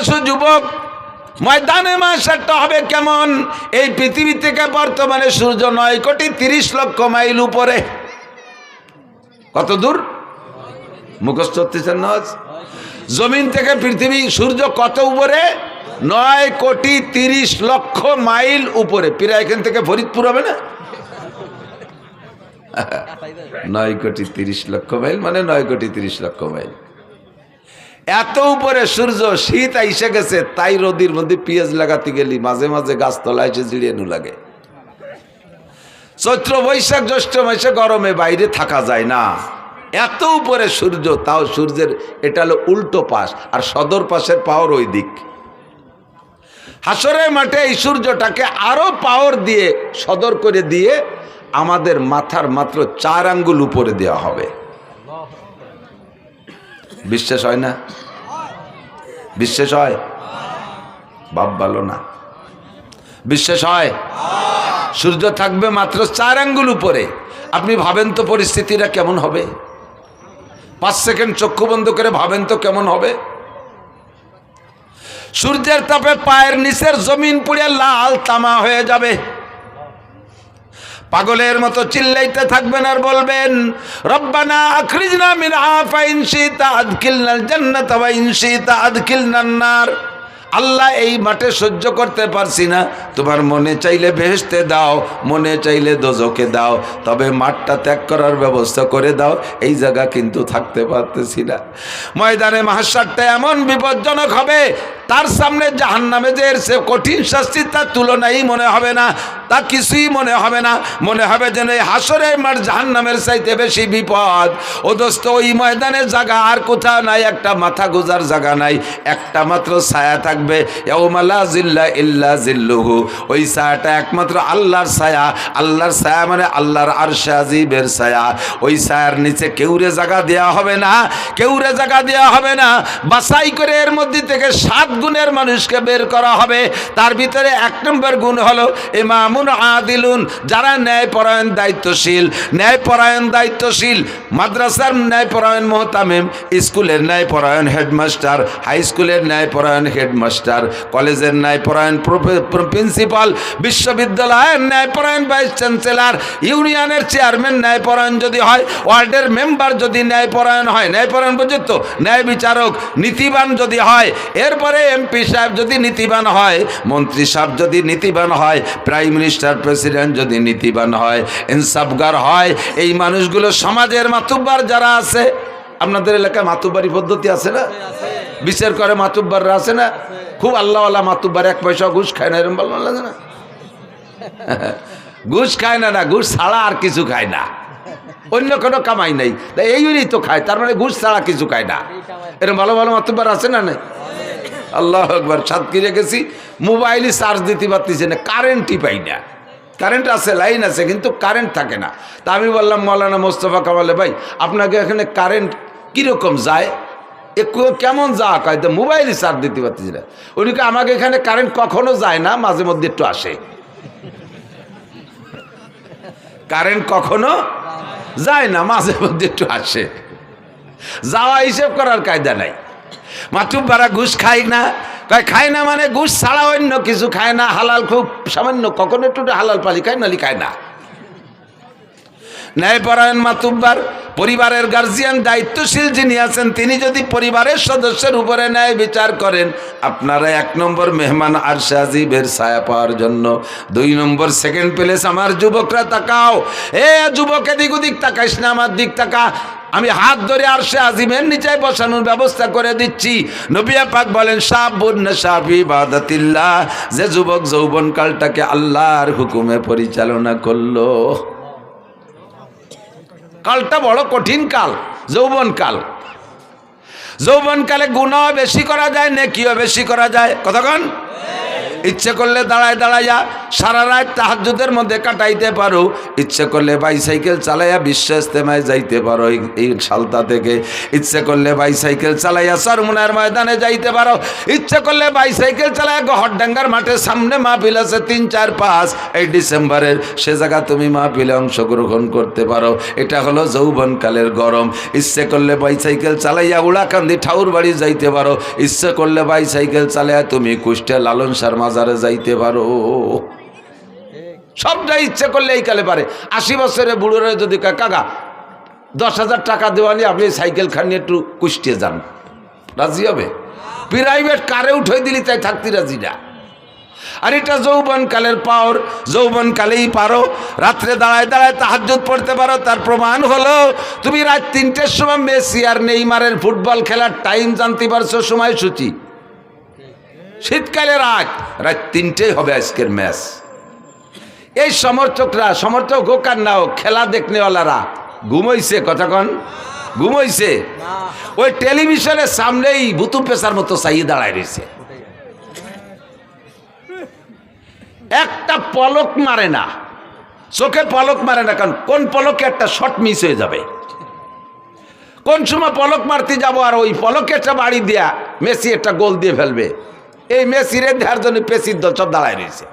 আসো যুবক, ময়দানে মাশারটা হবে কেমন? এই পৃথিবী থেকে বর্তমানে সূর্য 9,30,00,000 মাইল উপরে। কত দূর মুখস্থ হতেছেন না? জমিন থেকে পৃথিবী সূর্য কত উপরে? 9,30,00,000 মাইল উপরে। প্রায় এখান থেকে ফরিদপুর হবে না? 9,30,00,000 মাইল মানে 9,30,00,000 মাইল। এত উপরে সূর্য, শীত আইসে গেছে, তাই রোদির মধ্যে পেঁয়াজ লাগাতে গেলি মাঝে মাঝে গাছতলায় এসে জিড়িয়ানো লাগে। চৈত্র বৈশাখ জ্যৈষ্ঠ মাসে গরমে বাইরে থাকা যায় না, এত উপরে সূর্য। তাও সূর্যের এটা হলো উল্টো পাশ, আর সদর পাশের পাওয়ার ওই দিক। হাসরের মাঠে এই সূর্যটাকে আরো পাওয়ার দিয়ে সদর করে দিয়ে আমাদের মাথার মাত্র 4 আঙ্গুল উপরে দেওয়া হবে। বিশ্বাস হয় না? বিশ্বাস হয়? বাপ ভালো না, বিশ্বাস হয়? সূর্য থাকবে মাত্র 4 আঙ্গুল উপরে। আপনি ভাবেন তো পরিস্থিতিটা কেমন হবে? 5 সেকেন্ড চক্ষু বন্ধ করে ভাবেন তো কেমন হবে? সূর্যের তাপে পায়ের নিচের জমিন পুড়ে লাল তামা হয়ে যাবে। পাগলের মতো চিল্লাইতে থাকবেন আর বলবেন, রব্বানা আখরিজনা মিনহা ফাইন শিতা আদখিলনাল জান্নাতা ওয়া ইন শিতা আদখিলনান নার। আল্লাহ এই মাঠে সহ্য করতে পারছি না, তোমার মনে চাইলে বেহেশতে দাও, মনে চাইলে দোজখে দাও, তবে মাঠটা ত্যাগ করার ব্যবস্থা করে দাও, এই জায়গা কিন্তু থাকতে পারতেছি না। ময়দানে মাহশারটা এমন বিপজ্জনক হবে, তার সামনে জাহান্নামে যে এর সে কঠিন শাস্তি তার তুলনাই মনে হবে না, তা কিছুই মনে হবে না। মনে হবে যেন এই হাসরের মাঠ জাহান্নামের চাইতে বেশি বিপদ। ও দোস্ত, ওই ময়দানের জায়গা আর কোথাও নাই, একটা মাথা গোজার জায়গা নাই, একটা মাত্র ছায়া থাকবে। ইয়াউমা লা জিল্লা ইল্লা জিল্লুহু, ওই ছায়াটা একমাত্র আল্লাহর ছায়া। আল্লাহর ছায়া মানে আল্লাহর আরশে আজিমের ছায়া। ওই ছায়ার নিচে কেউরে জায়গা দেওয়া হবে না, কেউরে জায়গা দেওয়া হবে না। বাছাই করে এর মধ্যে থেকে 7 গুণের মানুষকে বের করা হবে। তার ভিতরে 1 নম্বর গুণ হলো ইমামুন আদিলুন, যারা ন্যায়পরায়ণ দায়িত্বশীল। ন্যায়পরায়ণ দায়িত্বশীল, মাদ্রাসার ন্যায়পরায়ণ মুহতামিম, স্কুলের ন্যায়পরায়ণ হেডমাস্টার, হাই স্কুলের ন্যায়পরায়ণ হেডমাস্টার, কলেজের ন্যায়পরায়ণ প্রিন্সিপাল, বিশ্ববিদ্যালয়ের ন্যায়পরায়ণ ভাইস চ্যান্সেলর, ইউনিয়নের চেয়ারম্যান ন্যায়পরায়ণ যদি হয়, ওয়ার্ডের মেম্বার যদি ন্যায়পরায়ণ হয়, ন্যায়পরায়ণ পর্যন্ত ন্যায় বিচারক নীতিবান যদি হয়, এরপরে এমপি সাহেব যদি নীতিবান হয়, মন্ত্রী সাহেব যদি নীতিবান হয়, প্রাইম মিনিস্টার প্রেসিডেন্ট যদি নীতিবান হয়, ইনসাফগার হয়, এই মানুষগুলো সমাজের মাতুব্বার যারা আছে। আপনাদের এলাকায় মাতুব্বারি পদ্ধতি আছে না? বিচার করে মাতুব্বাররা আছে না? খুব আল্লাহওয়ালা মাতুব্বার, 1 পয়সা ঘুষ খায় না, এরকম ভালো লাগে না? ঘুষ খায় না, না ঘুষ ছাড়া আর কিছু খায় না, অন্য কোনো কামাই নেই, এইগুলি তো খায়, তার মানে ঘুষ ছাড়া কিছু খায় না। এরকম ভালো ভালো মাতুব্বার আছে না? নাই? আল্লাহ একবার সাতক্ষীরা গেছি, মোবাইলে চার্জ দিতে পারতেছে না, কারেন্টই পাই না। কারেন্ট আছে, লাইন আছে, কিন্তু কারেন্ট থাকে না। তা আমি বললাম মৌলানা মোস্তফা কামালে ভাই, আপনাকে এখানে কারেন্ট কীরকম যায়, কেমন যা কয়? তো মোবাইলে চার্জ দিতে পারতেছি না। উনিকে আমাকে এখানে কারেন্ট কখনো যায় না, মাঝে মধ্যে একটু আসে। কারেন্ট কখনো যায় না, মাঝে মধ্যে একটু আসে। যাওয়া হিসেব করার কায়দা নাই। মাতুব্বারা ঘুষ খায় না, কয় খায় না মানে ঘুষ ছাড়া অন্য কিছু খায় না, হালাল খুব সামান্য, কখনো একটু হালাল পালি খায়, নালি খায় না। ন্যায়পরায়ণ মাতুব্বার, পরিবারের গার্জিয়ান দায়িত্বশীল যিনি আছেন, তিনি যদি পরিবারের সদস্যের উপরে ন্যায় বিচার করেন, আপনারা 1 নম্বর মেহমান আরশে আজিমের ছায়া পাওয়ার জন্য। 2 নম্বর সেকেন্ড প্লেস। আমার যুবকরা তাকাও, এ যুবক এদিক ওদিক তাকাইস না, আমার দিক তাকা। আমি হাত ধরে আরশে আজিমের নিচে বসানোর ব্যবস্থা করে দিচ্ছি। নবী পাক বলেন, শাবুন নাশা ফি ইবাদাতিল্লাহ, যে যুবক যৌবনকালটাকে আল্লাহর হুকুমে পরিচালনা করলো। কালটা বড় কঠিন কাল, যৌবনকাল। যৌবনকালে গুনাহ বেশি করা যায়, নেকিও বেশি করা যায়। কতক্ষণ ইচ্ছে করলে দাঁড়ায় দাঁড়াইয়া সারা রাত তাহাজ্জুদের মধ্যে কাটাইতে পারো, ইচ্ছে করলে বাইসাইকেল চালাইয়া বিশ্ব ইজতেমায় যাইতে পারো এই সালতা থেকে, ইচ্ছে করলে বাইসাইকেল চালাইয়া চরমুনার ময়দানে যাইতে পারো, ইচ্ছে করলে বাইসাইকেল চালাইয়া গহরডাঙ্গার মাঠের সামনে মাহফিল আছে 3, 4, 5 এই ডিসেম্বরের, সে জায়গা তুমি মাহফিলে অংশগ্রহণ করতে পারো। এটা হলো যৌবনকালের গরম। ইচ্ছে করলে বাইসাইকেল চালাইয়া উড়াকান্দি ঠাউর বাড়ি যাইতে পারো, ইচ্ছে করলে বাইসাইকেল চালাইয়া তুমি কুষ্টিয়া লালন শাহর মাজারে যাইতে পারো। সবটাই ইচ্ছে করলে এই কালে পারে। 80 বছরের বুড়োরা যদি কাকা 10,000 টাকা দেওয়া নিয়ে আপনি সাইকেল খান নিয়ে একটু কুষ্টিয়া যান, রাজি হবে? প্রাইভেট কারে উঠে দিলি তাই থাকতে রাজি না। আর এটা যৌবনকালের পাওয়ার, যৌবনকালেই পারো রাত্রে দাঁড়ায় দাঁড়ায় তাহাজ্জুদ পড়তে পারো। তার প্রমাণ হলো তুমি রাত 3টের সময় মেসি আর নেইমারের ফুটবল খেলার টাইম জানতে পারছো, সময়সূচি। শীতকালে রাত 3টে হবে আজকের ম্যাচ। এই সমর্থকরা, সমর্থক হোক আর না হোক, খেলা দেখনেওয়ালারা ঘুমাইছে, কতক্ষণ ঘুমাইছে? ওই টেলিভিশনের সামনেই ভুতু পেশার মতো চাইয়ে দাঁড়ায় রয়েছে, একটা পলক মারে না, চোখে পলক মারে না। কারণ কোন পলকে একটা শট মিস হয়ে যাবে, কোন সময় পলক মারতে যাবো আর ওই পলকে একটা বাড়ি দেয়া মেসি একটা গোল দিয়ে ফেলবে। এই মেসিরে দেওয়ার জন্য পেসির দল সব দাঁড়ায় রয়েছে।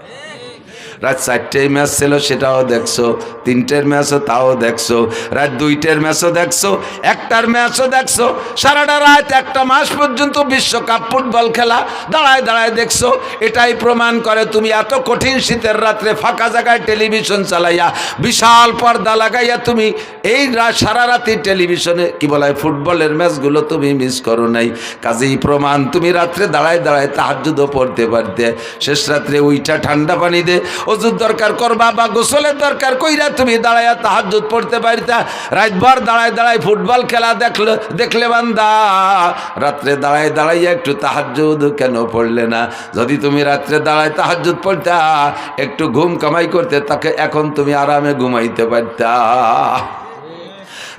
রাত 4টের ম্যাচ ছিল, সেটাও দেখছো, 3টের ম্যাচও তাও দেখছো, রাত 2টের ম্যাচও দেখছো, 1টার ম্যাচও দেখছো, সারাটা রাত 1টা মাস পর্যন্ত বিশ্বকাপ ফুটবল খেলা দাঁড়ায় দাঁড়ায় দেখছো। এটাই প্রমাণ করে তুমি এত কঠিন শীতের রাত্রে ফাঁকা জায়গায় টেলিভিশন চালাইয়া বিশাল পর্দা লাগাইয়া তুমি এই সারা রাতে টেলিভিশনে কি বলা হয় ফুটবলের ম্যাচগুলো তুমি মিস করো নাই। কাজেই প্রমাণ তুমি রাত্রে দাঁড়ায় দাঁড়ায় তাহাজ্জুদও পড়তে পারতে। শেষ রাত্রে উইঠা ঠান্ডা পানি দে ওযুর দরকার করবা বা গোসলের দরকার কইরা তুমি দাঁড়াইয়া তাহাজ্জুদ পড়তে পারিতা। রাতভর দাঁড়ায় দাঁড়ায় ফুটবল খেলা দেখলে বান্দা রাত্রে দাঁড়ায় দাঁড়াইয়া একটু তাহাজ্জুদ কেন পড়লে না? যদি তুমি রাত্রে দাঁড়ায় তাহাজ্জুদ পড়তা, একটু ঘুম কামাই করতে, তাকে এখন তুমি আরামে ঘুমাইতে পারতা।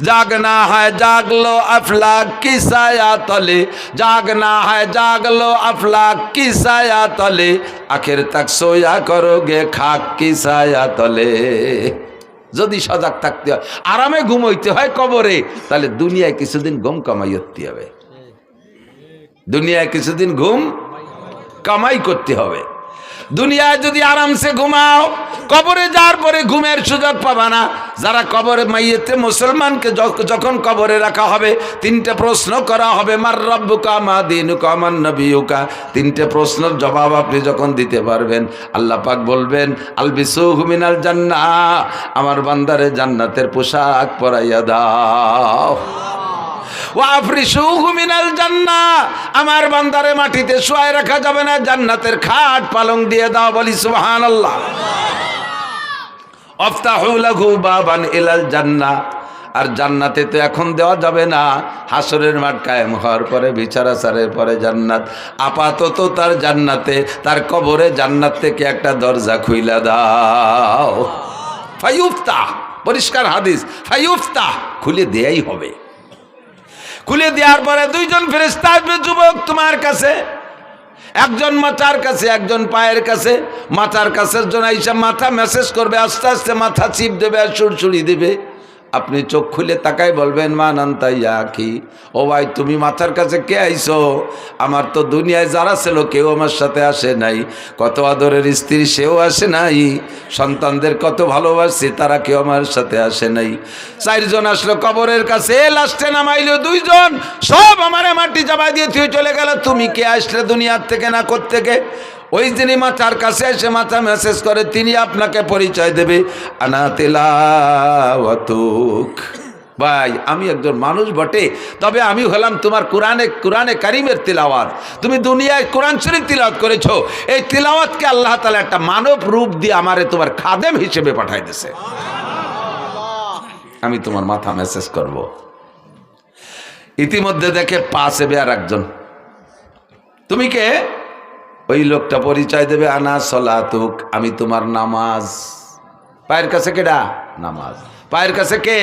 जागना है जाग लो अफलाक की साया तले, जागना है जाग लो अफलाक की साया तले, आखिर तक सोया करोगे खाक की साया तले। যদি সজাগ থাকতে হয়, আরামে ঘুমাইতে হয় কবরে, তাহলে দুনিয়ায় কিছুদিন ঘুম কামাই করতে হবে, দুনিয়ায় কিছুদিন ঘুম কামাই করতে হবে। দুনিয়ায় যদি আরামসে ঘুমাও, কবরে যাওয়ার পরে ঘুমের সুযোগ পাবা না। যারা কবরে মাইয়েতে মুসলমানকে যখন কবরে রাখা হবে, 3টে প্রশ্ন করা হবে, মার রব্বুকা মা দীনুকা মান নবিয়ুকা। 3টে প্রশ্নের জবাব আপনি যখন দিতে পারবেন, আল্লাহ পাক বলবেন আলবিসুহু মিনাল জান্নাহ, আমার বান্দারে জান্নাতের পোশাক পরাইয়া দাও। ওয়াফরিশুহু মিনাল জান্নাহ, আমার বান্দারে মাটিতে শুয়ায় রাখা যাবে না, জান্নাতের খাট পালং দিয়ে দাও। বলি সুবহানাল্লাহ। আফতাহু লাহু বাবান ইলাল জান্নাহ, আর জান্নাতে তো এখন দেওয়া যাবে না, হাসরের মাঠ কায়েম হওয়ার পরে, বিচারাচারের পরে জান্নাত। আপাতত তার জান্নাতে, তার কবরে জান্নাত থেকে একটা দরজা খুইলা দাও। ফায়ুফতাহ, পরিষ্কার হাদিস, ফায়ুফতাহ, খুলে দেয়াই হবে। খুলে দেওয়ার পরে 2জন ফেরেশতা আসবে, যুবক তোমার কাছে, একজন মাথার কাছে, একজন পায়ের কাছে। মাথার কাছের জন আইসা মাথা মেসেজ করবে, আস্তে আস্তে মাথা চিপ দেবে আর সুরসুরি দেবে। আপনি চোখ খুলে তাকাই বলবেন মান আনতা ইয়া আখি, ও ভাই তুমি মাথার কাছে কে আইছো? আমার তো দুনিয়ায় যারা ছিল কেউ আমার সাথে আসে নাই, কত আদরের স্ত্রী সেও আসে নাই, সন্তানদের কত ভালোবাসি তারা কেউ আমার সাথে আসে নাই। 4জন আসলো কবরের কাছে, লাস্টে নামাইলো 2জন, সব আমারে মাটি চাপাই দিয়ে তুই চলে গেল। তুমি কে আসলে দুনিয়ার থেকে না কোত্থেকে? ওই যিনি মাথার কাছে এসে মাথা মেসেজ করে, তিনি আপনাকে পরিচয় দেবে, আনা তিলাওয়াতুক। ভাই আমি একজন মানুষ বটে, তবে আমি হলাম তোমার কোরআনে কারিমের তিলাওয়াত। তুমি দুনিয়ায় কোরআন শরীফ তিলাওয়াত করেছো, এই তিলাওয়াতকে আল্লাহ তাআলা একটা মানব রূপ দিয়ে আমারে তোমার খাদেম হিসেবে পাঠাই দিয়েছে। আমি তোমার মাথা মেসেজ করব। ইতিমধ্যে দেখে পাশে আর একজন, তুমি কে? ওই লোকটা পরিচয় দেবে, আনা সলাতুক, আমি তোমার নামাজ। পায়ের কাছে কেডা? নামাজ। পায়ের কাছে কে?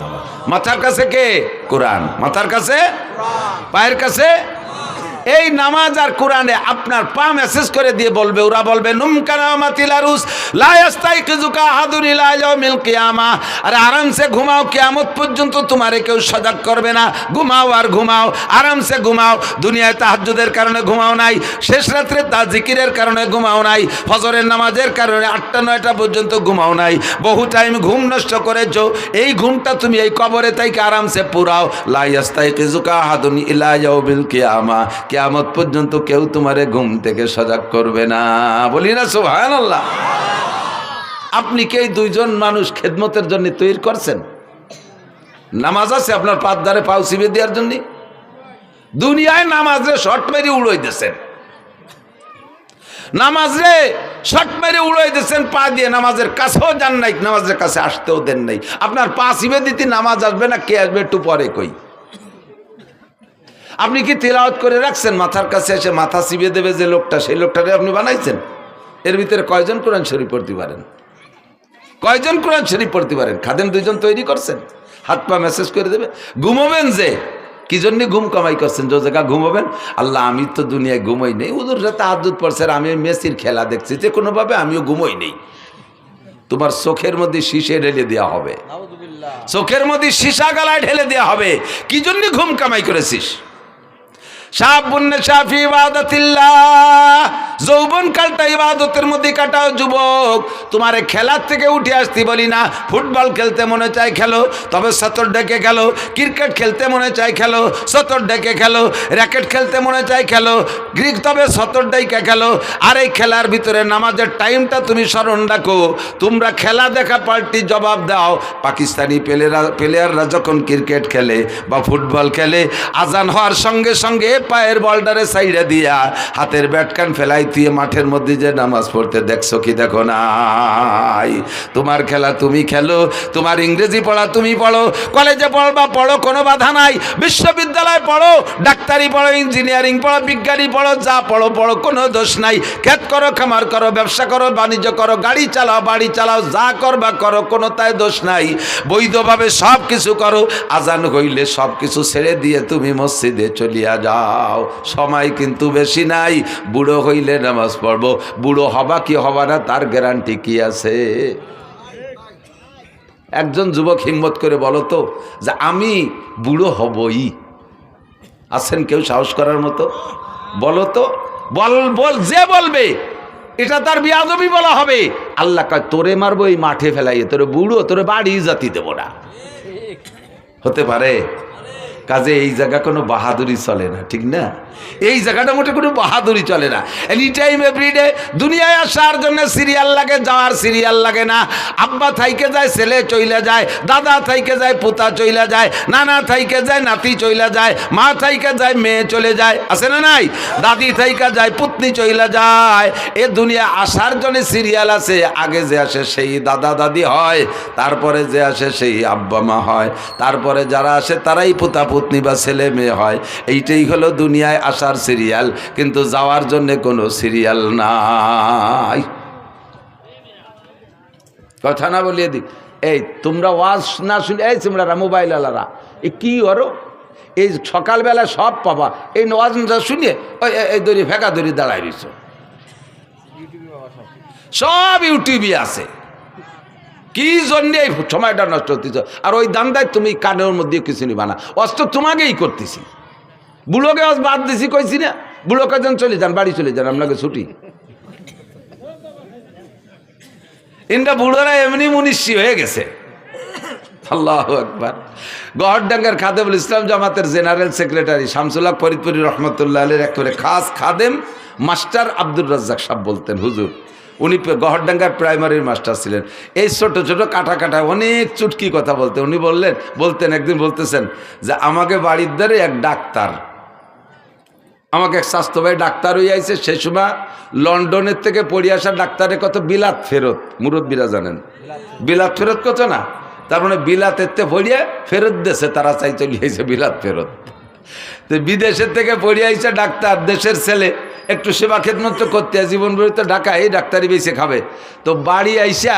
নামাজ। মাথার কাছে কে? কোরআন। মাথার কাছে, পায়ের কাছে এই নামাজ আর কোরআনে আপনার পা মেসেজ করে দিয়ে বলবে, ওরা বলবে নুমকানামাতিল আরুস লা ইয়াস্তাইকিজুকা আহাদুন ইলা ইয়াউমিল কিয়ামাহ। আরে আরামসে ঘুমাও, কিয়ামত পর্যন্ত তোমারে কেউ সজাগ করবে না। ঘুমাও আর ঘুমাও, আরামসে ঘুমাও। দুনিয়ায় তাহাজ্জুদের কারণে ঘুমাও নাই, শেষ রাত্রে জিকিরের কারণে ঘুমাও নাই, ফজরের নামাজের কারণে 8টা-9টা পর্যন্ত ঘুমাও নাই, বহু টাইম ঘুম নষ্ট করেছো। এই ঘুমটা তুমি এই কবরে তাইকে আরামসে পুরাও। লা ইয়াস্তাইকিজুকা আহাদুন ইলা ইয়াউমিল কিয়ামাহ। কিয়ামত পর্যন্ত কেউ তোমারে ঘুম থেকে সজাগ করবে না। বলি না সুবহানাল্লাহ। আপনি কি এই দুইজন মানুষ খেদমতের জন্য তৈরি করছেন? নামাজ আছে আপনার পাত ধারে পাও চিবে দেওয়ার জন্য? দুনিয়ায় নামাজে শর্ট মেরে উড়াই দিয়েছেন, নামাজে শর্ট মেরে উড়াই দিয়েছেন পা দিয়ে, নামাজের কাছেও যান নাই, নামাজের কাছে আসতেও দেন নাই। আপনার পা চিবে দিতে নামাজ আসবে না, কে আসবে একটু পরে কই। আপনি কি তেলাওয়াত করে রাখছেন? মাথার কাছে এসে মাথা চিবে দেবে যে লোকটা, সেই লোকটারে আপনি বানাইছেন? এর ভিতরে কয়জন কোরআন শরীফ পড়তে পারেন? কয়জন কোরআন শরীফ পড়তে পারেন? খাদেম দুইজন তৈরি করছেন, হাত পা মেসেজ করে দেবে। ঘুমাবেন যে কি জন্য ঘুম কামাই করছেন? যে জায়গা ঘুমাবেন, আল্লাহ আমি তো দুনিয়ায় ঘুমাই নেই, ওদের সাথে তাহাজ্জুদ পড়ছে, আমি মেসির খেলা দেখছি, যে কোনোভাবে আমিও ঘুমাই নেই। তোমার চোখের মধ্যে শীশে ঢেলে দেওয়া হবে, চোখের মধ্যে সীসা গালায় ঢেলে দেওয়া হবে। কি জন্য ঘুম কামাই করেছিস? যৌবন কালটা ইবাদতের মধ্যে কাটাও যুবক। তোমার খেলার থেকে উঠে আসতে বলি না। ফুটবল খেলতে মনে চায় খেলো, তবে সতর ডেকে খেলো। ক্রিকেট খেলতে মনে চায় খেলো, সতর ডেকে খেলো। র্যাকেট খেলতে মনে চায় খেলো, গ্রিক তবে সতর ডেকে খেলো। আর এই খেলার ভিতরে নামাজের টাইমটা তুমি স্মরণ রাখো। তোমরা খেলা দেখা পাল্টি জবাব দাও। পাকিস্তানি প্লেয়াররা যখন ক্রিকেট খেলে বা ফুটবল খেলে, আজান হওয়ার সঙ্গে সঙ্গে পায়ের বলটারে সাইডে দিয়া হাতের ব্যাটকান ফেলাই দিয়ে মাঠের মধ্যে যে নামাজ পড়তে দেখছো কি দেখো নাই? তোমার খেলা তুমি খেলো, তোমার ইংরেজি পড়া তুমি পড়ো, কলেজে পড়বা পড়ো, কোনো বাধা নাই। বিশ্ববিদ্যালয় পড়ো, ডাক্তারি পড়ো, ইঞ্জিনিয়ারিং পড়ো, বিজ্ঞানী পড়ো, যা পড়ো পড়ো, কোনো দোষ নাই। ক্ষেত করো, খামার করো, ব্যবসা করো, বাণিজ্য করো, গাড়ি চালাও, বাড়ি চালাও, যা করবা করো, কোনো তাই দোষ নাই। বৈধভাবে সব কিছু করো। আজান হইলে সব কিছু ছেড়ে দিয়ে তুমি মসজিদে চলিয়া যাও। সময় কিন্তু বেশি নাই। বুড়ো হইলে নামাজ পড়বো, বুড়ো হবা কি হবা না তার গ্যারান্টি কি আছে? একজন যুবক হিম্মত করে বলো তো যে আমি বুড়ো হবই। আছেন কেউ সাহস করার মতো? বলো তো, বল যে বলবে এটা তার বিয়াদবি বলা হবে। আল্লাহ কয় তোরে মারবো এই মাঠে ফেলাইয়ে, তোরে বুড়ো, তোরে বাড়ি জাতি দেবো না। হতে পারে? কাজে এই জায়গা কোনো বাহাদুরি চলে না, ঠিক না? এই জায়গাটা মোটে কোনো বাহাদুরি চলে না। এনি টাইম এভরিডে দুনিয়ায় আসার জন্য সিরিয়াল লাগে, যাওয়ার সিরিয়াল লাগে না। আব্বা থাইকে যায় ছেলে চইলা যায়, দাদা থাইকে যায় পোতা চইলা যায়, নানা থাইকে যায় নাতি চইলা যায়, মা থাইকে যায় মেয়ে চলে যায়, আছে না নাই? দাদি থাইকা যায় পুতনি চইলা যায়। এ দুনিয়া আসার জন্য সিরিয়াল আছে। আগে যে আসে সেই দাদা দাদি হয়, তারপরে যে আসে সেই আব্বা মা হয়, তারপরে যারা আসে তারাই পোতা পুতনি বা ছেলে মেয়ে হয়। এইটাই হলো দুনিয়ায় আসার সিরিয়াল, কিন্তু যাওয়ার জন্য কোনো সিরিয়াল নাই। কথা না বলিয়ে দি। এই তোমরা ওয়াজ না শুনে, এই তোমরা মোবাইল আলারা এ কি করো? এই সকালবেলা সব পাবা, এই ওয়াজ শুনিয়ে এই দড়ি ফেঁকা দড়ি দাঁড়াই রইছ। সব ইউটিউবে আছে। কি জন্যে এই সময়টা নষ্ট হতেছ? আর ওই দান্দায় তুমি কানের মধ্যে কিছু নিবা না, অস্ত্র তোমাকেই করতেছি। বুড়োকে বাদ দিছি কইছি না, বুড়োকে যেন চলে যান, বাড়ি চলে যান, আপনাকে ছুটি। ইনটা বুড়োরা এমনি মুনিশি হয়ে গেছে। আল্লাহু আকবার। গহরডাঙ্গার খাদেমুল ইসলাম জামাতের জেনারেল সেক্রেটারি শামসুল হক ফরিদপুরি রহমতুল্লাহ আলাইহির একেবারে খাস খাদেম মাস্টার আব্দুর রাজ্জাক সাহেব বলতেন, হুজুর উনি গহরডাঙ্গার প্রাইমারির মাস্টার ছিলেন। এই ছোট ছোট কাটা কাটা অনেক চুটকি কথা বলতেন। উনি বলতেন একদিন বলতেছেন যে আমাকে বাড়ির দ্বারে এক ডাক্তার, আমাকে এক স্বাস্থ্য ভাই ডাক্তার হয়ে আইছে। সেই সময় লন্ডনের থেকে পড়ে আসা ডাক্তারের কত বিলাত ফেরত, মুরব্বীরা জানেন বিলাত ফেরত কত না? তার মানে বিলাতের পড়িয়ে ফেরত দেশে তারা চাই চলে আইছে বিলাত ফেরত। তো বিদেশের থেকে পড়ে আইছে ডাক্তার, দেশের ছেলে, একটু সেবা খেদমত করতে জীবন ভরি তো ঢাকা এই ডাক্তারি বেশি খাবে। তো বাড়ি আইসা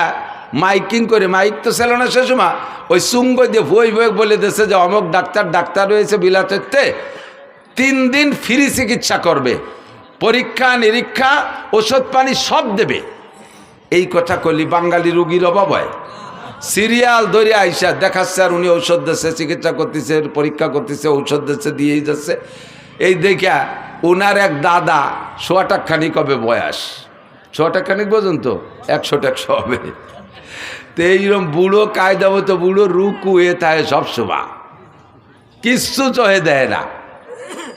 মাইকিং করে, মাইক তো ছিল না সে সময়, ওই সুঙ্গ দিয়ে ভই ভই বলে দেশে যে অমুক ডাক্তার রয়েছে বিলাতেতে, 3 দিন ফ্রি চিকিৎসা করবে, পরীক্ষা নিরীক্ষা ওষুধ পানি সব দেবে। এই কথা কলি বাঙালি রুগীর অভাব হয়? সিরিয়াল ধরে আইসা দেখাচ্ছে আর উনি ঔষধ দিচ্ছে, চিকিৎসা করতেছে, পরীক্ষা করতেছে, ঔষধ দিচ্ছে, দিয়েই যাচ্ছে। এই দেখা ওনার এক দাদা 100 টাকাখানিক হবে বয়স, 100 টাকাখানিক পর্যন্ত 100 হবে। তো এইরকম বুড়ো কায়দা মতো বুড়ো রুকু হয়ে থাকে সবসময়, কিচ্ছু চহে দেয় না।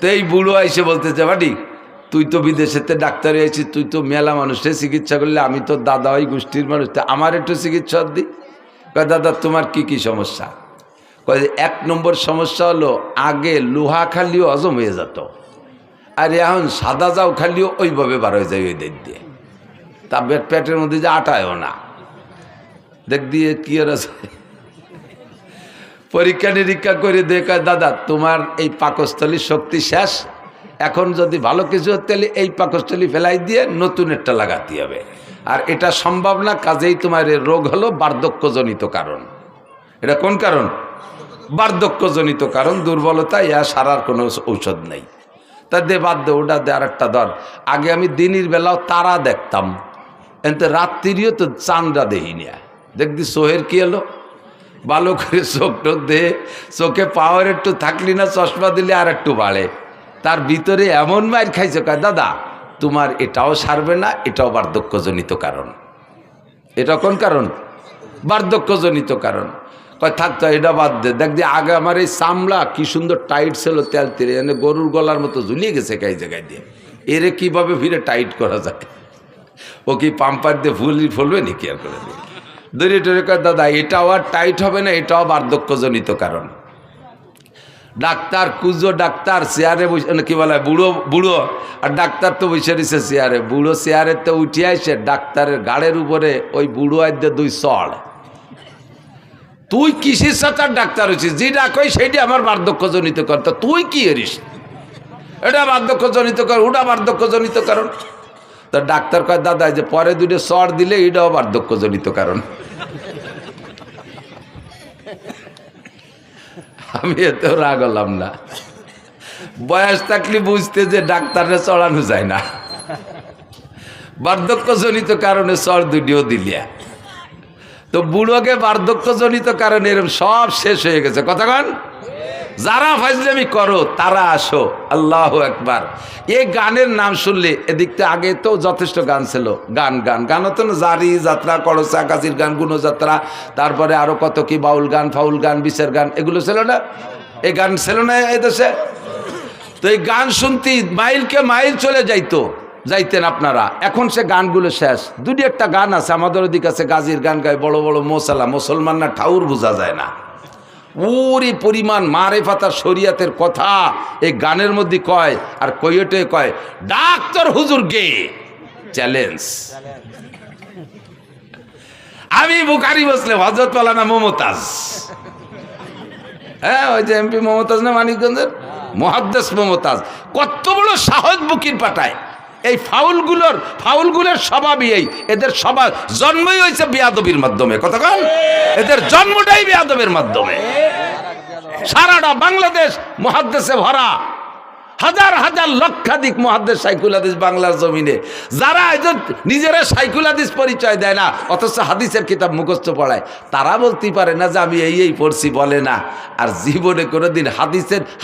তো এই বুড়ো আইসে বলতেছে, বাড়ি তুই তো বিদেশেতে ডাক্তার হয়েছিস, তুই তো মেলা মানুষের চিকিৎসা করলে, আমি তো দাদা ওই গোষ্ঠীর মানুষ, তো আমার একটু চিকিৎসা দি। কয় দাদা তোমার কি কি সমস্যা? কয় 1 নম্বর সমস্যা হলো আগে লোহা খালিও হজম হয়ে যেত, আর এখন সাদা যাও খালিও ওইভাবে বার হয়ে যায় ওই দিক দিয়ে, তা পেটের মধ্যে যে আটায়ও না, দেখ দিয়ে কি আর আছে। পরীক্ষা নিরীক্ষা করে দেখা, দাদা তোমার এই পাকস্থলীর শক্তি শেষ, এখন যদি ভালো কিছু তাহলে এই পাকস্থলী ফেলাই দিয়ে নতুন একটা লাগাতে হবে, আর এটা সম্ভব না, কাজেই তোমার এই রোগ হলো বার্ধক্যজনিত কারণ। এটা কোন কারণ? বার্ধক্যজনিত কারণ, দুর্বলতা, ইয়া সারার কোনো ঔষধ নেই। তা দে বাদ দে, ওটা দে, আর একটা ধর। আগে আমি দিনের বেলাও তারা দেখতাম, এতে রাত্রিও তো চাঁদরা দেখি না। দেখদি চোহের কি এলো, ভালো করে চোখটা দে, চোখে পাওয়ার একটু থাকলি না, চশমা দিলে আর একটু বাড়ে। তার ভিতরে এমন মাইর খাইছে, কয় দাদা তোমার এটাও সারবে না, এটাও বার্ধক্যজনিত কারণ। এটা কোন কারণ? বার্ধক্যজনিত কারণ। কয় থাকতো এটা বাদ দে, দেখ দিয়ে আগে আমার এই চামড়া কি সুন্দর টাইট ছিল, তেল তেলে এনে গরুর গলার মতো ঝুলিয়ে গেছে কাই জায়গায় দিয়ে, এরে কিভাবে ফিরে টাইট করা যায়? ও কি পাম্পার দিয়ে ফুলবে নাকি আর করে দিয়ে দড়ি টড়ি? কয় দাদা এটাও আর টাইট হবে না, এটাও বার্ধক্যজনিত কারণ। ডাক্তার কুজো ডাক্তার চেয়ারে বসে, কি বলে বুড়ো বুড়ো, আর ডাক্তার তো বসে দিছে চেয়ারে। বুড়ো চেয়ারের তো উঠে আসে ডাক্তারের গাড়ের উপরে ওই বুড়ো আইতে 2 চড়। তুই কিসের সাথে ডাক্তার হয়েছিস? যেটা কই সেইটা আমার বার্ধক্যজনিত কারণ, তা তুই কি এরিস? এটা বার্ধক্যজনিত কারণ, ওটা বার্ধক্যজনিত কারণ। তা ডাক্তার কয় দাদা যে পরে 2টা চড় দিলে এটাও বার্ধক্যজনিত কারণ। আমি এতেও রাগ হলাম না, বয়স থাকলে বুঝতে যে ডাক্তারে চড়ানো যায় না, বার্ধক্যজনিত কারণে চড় 2টিও দিলিয়া। তো বুড়োকে বার্ধক্যজনিত কারণে এরকম সব শেষ হয়ে গেছে। কতক্ষণ যারা ফাজলামি করো তারা আসো, আল্লাহু আকবার। এই গানের নাম শুনলে, এদিকতে আগে তো যথেষ্ট গান ছিল, গান গান গান হতো না, জারি যাত্রা, করসা কাজির গান, গুণযাত্রা, তারপরে আরো কত কি বাউল গান, ফাউল গান, বিচার গান, এগুলো ছিল না? এই গান ছিল না এই দেশে? তো এই গান শুনতে মাইলকে মাইল চলে যাইতেন আপনারা। এখন সে গানগুলো শেষ। 2-1টা গান আছে আমাদের ওদিক আছে, গাজির গান গায় বড় বড় মোসালা, মুসলমান না ঠাউর বোঝা যায় না। ওরে পরিমাণ মারেফাত শরিয়াতের কথা এই গানের মধ্যে কয়, আর কইটে কয় ডাক্তার হুজুর গে চ্যালেঞ্জ। আমি বুখারী মুসলিম, হযরত মাওলানা মমতাজ, হ্যাঁ ওই যে এমপি মমতাজ না মানিকগঞ্জের, মুহাদ্দিস মমতাজ, কত বড় সাহস বুকির পাঠায়। এই ফাউলগুলোর স্বভাবই এই, এদের স্বভাব জন্মই হয়েছে বেয়াদবির মাধ্যমে। কতক্ষণ এদের জন্মটাই বেয়াদবের মাধ্যমে। সারাটা বাংলাদেশ মুহাদ্দিসে ভরা, হাজার হাজার লক্ষাধিক মুহাদ্দিস শাইখুল হাদিস বাংলার জমিনে, যারা নিজেরা শাইখুল হাদিস পরিচয় দেয় না অথচ হাদিসের কিতাব মুখস্থ পড়ায়, তারা বলতে পারে না যে আমি এই পড়ছি, বলে না। আর জীবনে কোনোদিন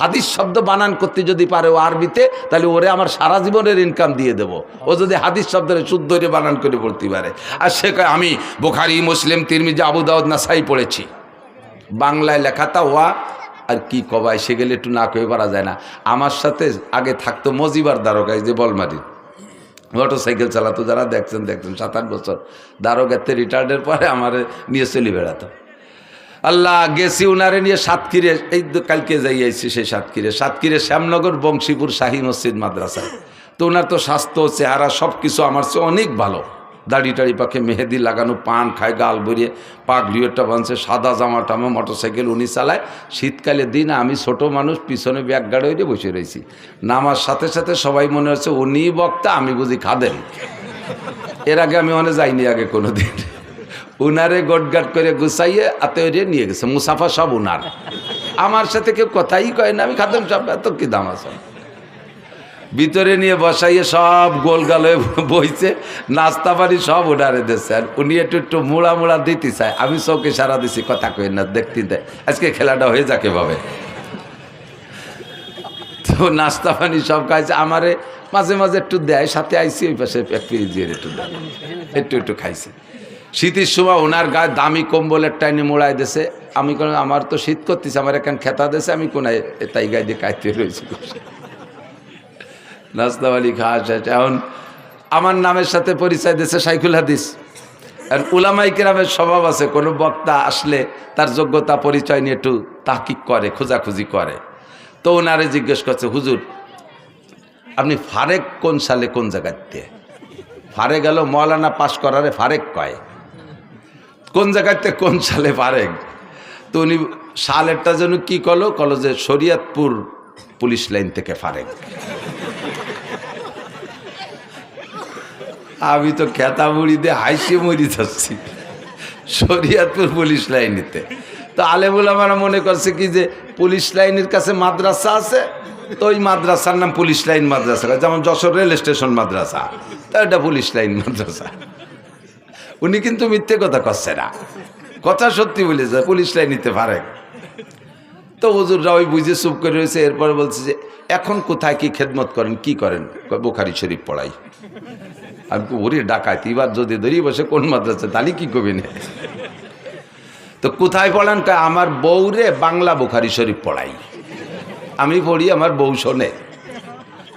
হাদিস শব্দ বানান করতে যদি পারে ও আরবিতে, তাহলে ওরে আমার সারা জীবনের ইনকাম দিয়ে দেবো। ও যদি হাদিস শব্দের শুদ্ধ বানান করে পড়তে পারে। আর সে কয় আমি বুখারী, মুসলিম, তিরমিজি, আবু দাউদ, নাসাই পড়েছি। বাংলায় লেখাটা ওয়া আর কি কবাই, সে গেলে একটু না কয়ে পারা যায় না। আমার সাথে আগে থাকতো মজিবার দারোগা, যে বলমারি মোটরসাইকেল চালাতো, যারা দেখছেন 7-8 বছর দারোগাতে রিটায়ার্ডের পরে আমার নিয়ে চলে বেড়াতো। আল্লাহ গেছি উনারে নিয়ে সাতক্ষীরে, এই কালকে যাইয়াছি সেই সাতক্ষীরে শ্যামনগর বংশীপুর শাহী মসজিদ মাদ্রাসায়। তো ওনার তো স্বাস্থ্য, চেহারা সব কিছু আমার চেয়ে অনেক ভালো। দাড়ি টাড়ি পাখে মেহেদি লাগানো, পান খায়, গাল ভরিয়ে, পাগড়িওটা বানছে, সাদা জামা টামা, মোটরসাইকেল উনি চালায়। শীতকালে দিন আমি ছোট মানুষ পিছনে ব্যাগ গাড়ি হয়ে বসে রয়েছি। নামার সাথে সাথে সবাই মনে হচ্ছে উনি বক্তা, আমি বুঝি খাদেন। এর আগে আমি অনেক যাইনি আগে কোনো দিন। উনারে গোটগাট করে গুছাইয়ে আত্মীয় নিয়ে গেছে, মুসাফা সব উনার। আমার সাথে কেউ কথাই কয় না, আমি খাদেম সব, এত কি দাম আছে। ভিতরে নিয়ে বসাইয়ে সব গোলগালে বইছে, নাস্তা পানি সব উঠারে দিচ্ছে। আর উনি একটু একটু মুড়া মুড়া দিতে চায়, আমি চোখে সারা দিছি, কথা কই না, দেখতে দেয় আজকে খেলাটা হয়ে যাকে ভাবে। তো নাস্তা পানি সব খাইছে, আমারে মাঝে মাঝে একটু দেয়, সাথে আইসি ওই পাশে এক পিজিয়ে একটু দেয়, একটু একটু খাইছে। শীতের সময় ওনার গায়ে দামি কম্বলের টাইনে মোড়াই দিয়েছে। আমি কোনো, আমার তো শীত করতেছে, আমার এখন খেতা দিয়েছে, আমি কোনায় তাই গায়ে দিয়ে কাইতে রয়েছি। নাস্তাওয়ালি খাওয়া শেষ, এখন আমার নামের সাথে পরিচয় দিয়েছে শাইখুল হাদিস। আর উলামাই কেরামের স্বভাব আছে, কোনো বক্তা আসলে তার যোগ্যতা পরিচয় নিয়ে একটু তাহকিক করে, খোঁজাখুঁজি করে। তো ওনারে জিজ্ঞেস করছে, হুজুর আপনি ফারেক কোন সালে কোন জায়গাতে? ফারে গেল মৌলানা পাশ করারে ফারেক কয়, কোন জায়গাতে কোন সালে ফারেক? তো উনি সালেরটা যেন কি কলো যে শরীয়তপুর পুলিশ লাইন থেকে ফারেক। আমি তো খেতা মুড়ি দিয়ে হাইসে মরি যাচ্ছি, শরীয়তপুর পুলিশ লাইনেতে। তো আলেমুল আমরা মনে করছে কি যে পুলিশ লাইনের কাছে মাদ্রাসা আছে, তো ওই মাদ্রাসার নাম পুলিশ লাইন মাদ্রাসা, যেমন যশোর রেল স্টেশন মাদ্রাসা, তো এটা পুলিশ লাইন মাদ্রাসা। উনি কিন্তু মিথ্যে কথা করছে না, কথা সত্যি বলেছে, পুলিশ লাইন নিতে পারে। তো হুজুররা ওই বুঝে চুপ করে রয়েছে। এরপরে বলছে যে এখন কোথায় কি খেদমত করেন, কি করেন? বুখারী শরীফ পড়াই। আমি ওরে ডাকাইতি, এবার যদি ধরি বসে কোন মাদ্রাসা, তাহলে কি করবেন? তো কোথায় পড়ান? আমার বউরে বাংলা বুখারী শরীফ পড়াই, আমি পড়ি, আমার বউ শোনে।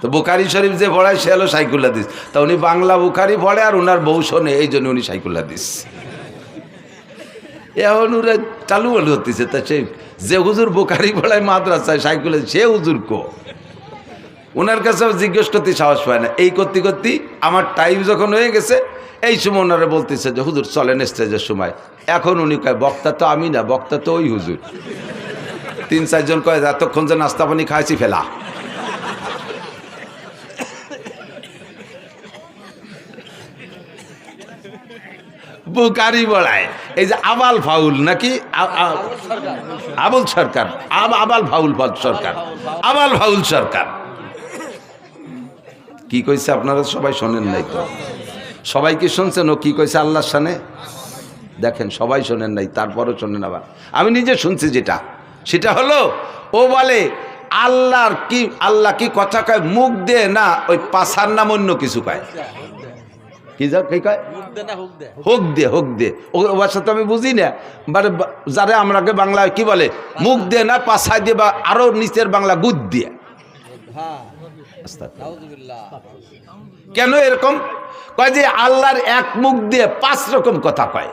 তো বুখারী শরীফ যে পড়ায় সে হলো শাইখুল হাদিস। তা উনি বাংলা বুখারী পড়ে আর ওনার বউ শোনে, এই জন্য উনি শাইখুল হাদিস। এখন ওরা চালু বলে হতেছে, তা সে যে হুজুর বুখারী পড়ায় মাদ্রাসায় শাইখুল হাদিস, সে হুজুর কো? ওনার কাছে জিজ্ঞেস করতে সাহস পায় না। এই করতে করতে আমার টাইম যখন হয়ে গেছে, এই সময় ওনারা বলতেছে যে হুজুর চলেন স্টেজের সময়। এখন উনি কয় বক্তা তো আমি না, বক্তা তো ওই হুজুর। 3-4 জন কয় এতক্ষণ যে নাস্তা পানি খাইছি ফেলা। বুখারী পড়ায় এই যে আবাল ফাউল নাকি আবুল সরকার, আবাল ফাউল সরকার, আবাল ফাউল সরকার কি কইছে আপনারা সবাই শোনেন নাই তো? সবাই কি শুনছেন ও কি কইছে আল্লাহর শানে? দেখেন সবাই শোনেন নাই, তারপরও শোনেন। আবার আমি নিজে শুনছি যেটা, সেটা হলো ও বলে আল্লাহ কি কথা কয় মুখ দে না, ওই পাছার নাম অন্য কিছু কয়। কি কয়? হোক দে। ও ভাষা তো আমি বুঝি না, মানে যারা আমরাকে বাংলায় কি বলে মুখ দে না, পাছা দিয়ে, বা আরো নিচের বাংলা গুদ দিয়ে। কেন এরকম কয়? যে আল্লাহর এক মুখ দিয়ে 5 রকম কথা কয়,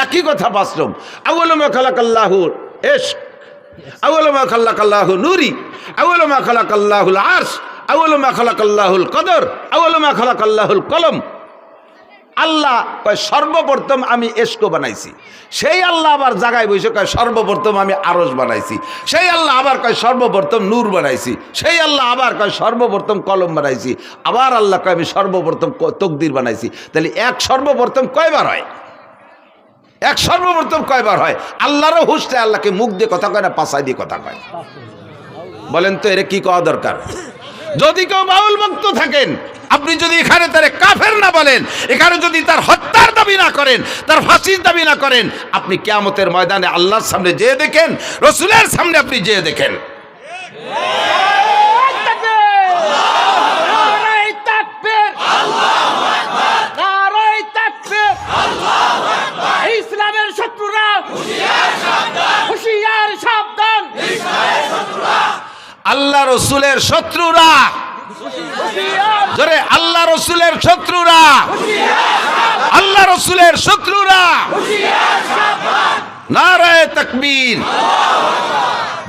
একই কথা 5 রকম। আউয়ালু মা খালাকাল্লাহুল ইশক, আউয়ালু মা খালাকাল্লাহু নূরি, আউয়ালু মা খালাকাল্লাহুল আরশ, আউয়ালু মা খালাকাল্লাহুল কদর, আউয়ালু মা খালাকাল্লাহুল কলম। আল্লাহ কয় সর্বপ্রথম আমি এশক বানাইছি, সেই আল্লাহ আবার জায়গায় বসে কয় সর্বপ্রথম আমি আরশ বানাইছি, সেই আল্লাহ আবার কয় সর্বপ্রথম নূর বানাইছি, সেই আল্লাহ আবার কয় সর্বপ্রথম কলম বানাইছি, আবার আল্লাহ কয় আমি সর্বপ্রথম তকদির বানাইছি। তাহলে এক সর্বপ্রথম কয়বার হয়? এক সর্বপ্রথম কয়বার হয়? আল্লাহরও হুঁশটা আল্লাহকে মুখ দিয়ে কথা কয় না, পাছায় দিয়ে কথা কয়? বলেন তো এর কি কওয়া দরকার? যদি কেউ বাউল ভক্ত থাকেন, আপনি যদি এখানে তারে কাফের না বলেন, এখানে যদি তার হত্যার দাবি না করেন, তার ফাঁসির দাবি না করেন, আপনি কিয়ামতের ময়দানে আল্লাহর সামনে যেয়ে দেখেন, রসুলের সামনে আপনি যেয়ে দেখেন। ইসলামের শত্রুরা হুঁশিয়ার সাবধান, আল্লাহ রসুলের শত্রুরা, জোরে আল্লাহ রসুলের শত্রুরা, আল্লাহ রসুলের শত্রুরা, নারায়ে তাকবীর।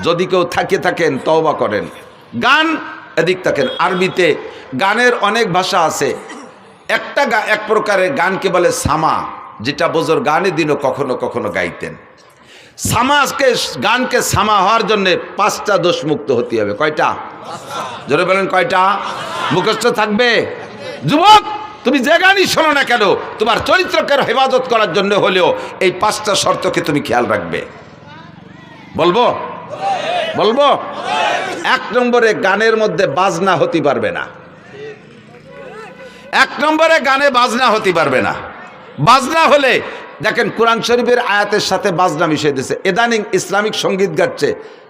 যদি কেউ থাকেন তওবা করেন। গান এদিক থাকেন, আরবিতে গানের অনেক ভাষা আছে। এক প্রকারের গানকে বলে সামা, যেটা বোঝর গানে দিনও কখনো কখনো গাইতেন। গানকে সামা হওয়ার জন্য 5টা দোষ মুক্ত হতে হবে। কয়টা? জোরে বলেন কয়টা? মুখস্থ থাকবে। যুবক, তুমি যে গানই শোনো না কেন, তোমার চরিত্রকে হেফাজত করার জন্য হলেও এই 5টা শর্তকে তুমি খেয়াল রাখবে। বলবো? এক নম্বরে গানের মধ্যে বাজনা হতে পারবে না। এক নম্বরে গানে বাজনা হতে পারবে না। বাজনা হলে দেখেন কোরআন শরীফের আয়াতের সাথে বাজনা মিশিয়ে দিয়েছে। ইদানিং ইসলামিক সঙ্গীত গাচ্ছে,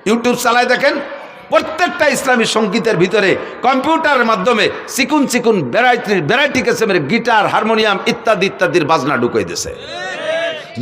ইউটিউব চালায় দেখেন, প্রত্যেকটা ইসলামী সঙ্গীতের ভিতরে কম্পিউটারের মাধ্যমে চিকুন চিকুন ভ্যারাইটি কিসমের গিটার, হারমোনিয়াম ইত্যাদি ইত্যাদির বাজনা ঢুকিয়ে দিয়েছে।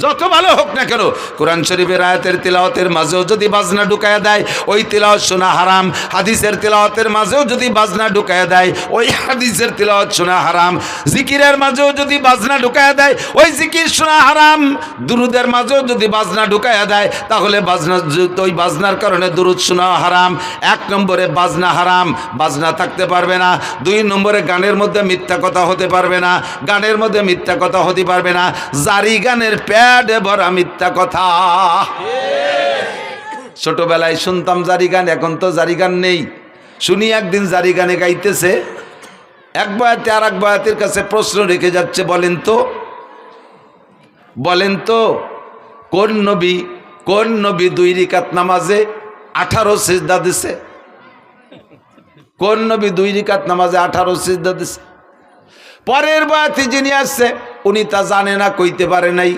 যত ভালো হোক না কেন, কোরআন শরীফের আয়াতের তিলাওয়াতের মাঝেও যদি বাজনা ঢুকায়া দেয়, ওই তিলাওয়াত শোনা হারাম। হাদিসের তিলাওয়াতের মাঝেও যদি বাজনা ঢুকায়া দেয়, ওই হাদিসের তিলাওয়াত শোনা হারাম। জিকিরের মাঝেও যদি বাজনা ঢুকায়া দেয়, ওই জিকির শোনা হারাম। দুরুদের মাঝেও যদি বাজনা ঢুকায়া দেয়, তাহলে বাজনা, ওই বাজনার কারণে দুরুদ শোনা হারাম। এক নম্বরে বাজনা হারাম, বাজনা থাকতে পারবে না। দুই নম্বরে গানের মধ্যে মিথ্যা কথা হতে পারবে না, গানের মধ্যে মিথ্যা কথা হতে পারবে না। জারি গানের প্যাডে ভরা মিথ্যা কথা। ছোটবেলায় শুনতাম জারি গান, এখন তো জারি গান নেই। শুনি একদিন জারি গানে গাইতেছে, এক বয়াতে আর এক বয়াতের কাছে প্রশ্ন রেখে যাচ্ছে, বলেন তো কোন নবী 2 রাকাত নামাজে 18 সিজদা দিছে? কোন নবী 2 রাকাত নামাজে 18 সিজদা দিছে? পরের বয়াতে যিনি আসছে উনি তা জানে না, কইতে পারে নাই।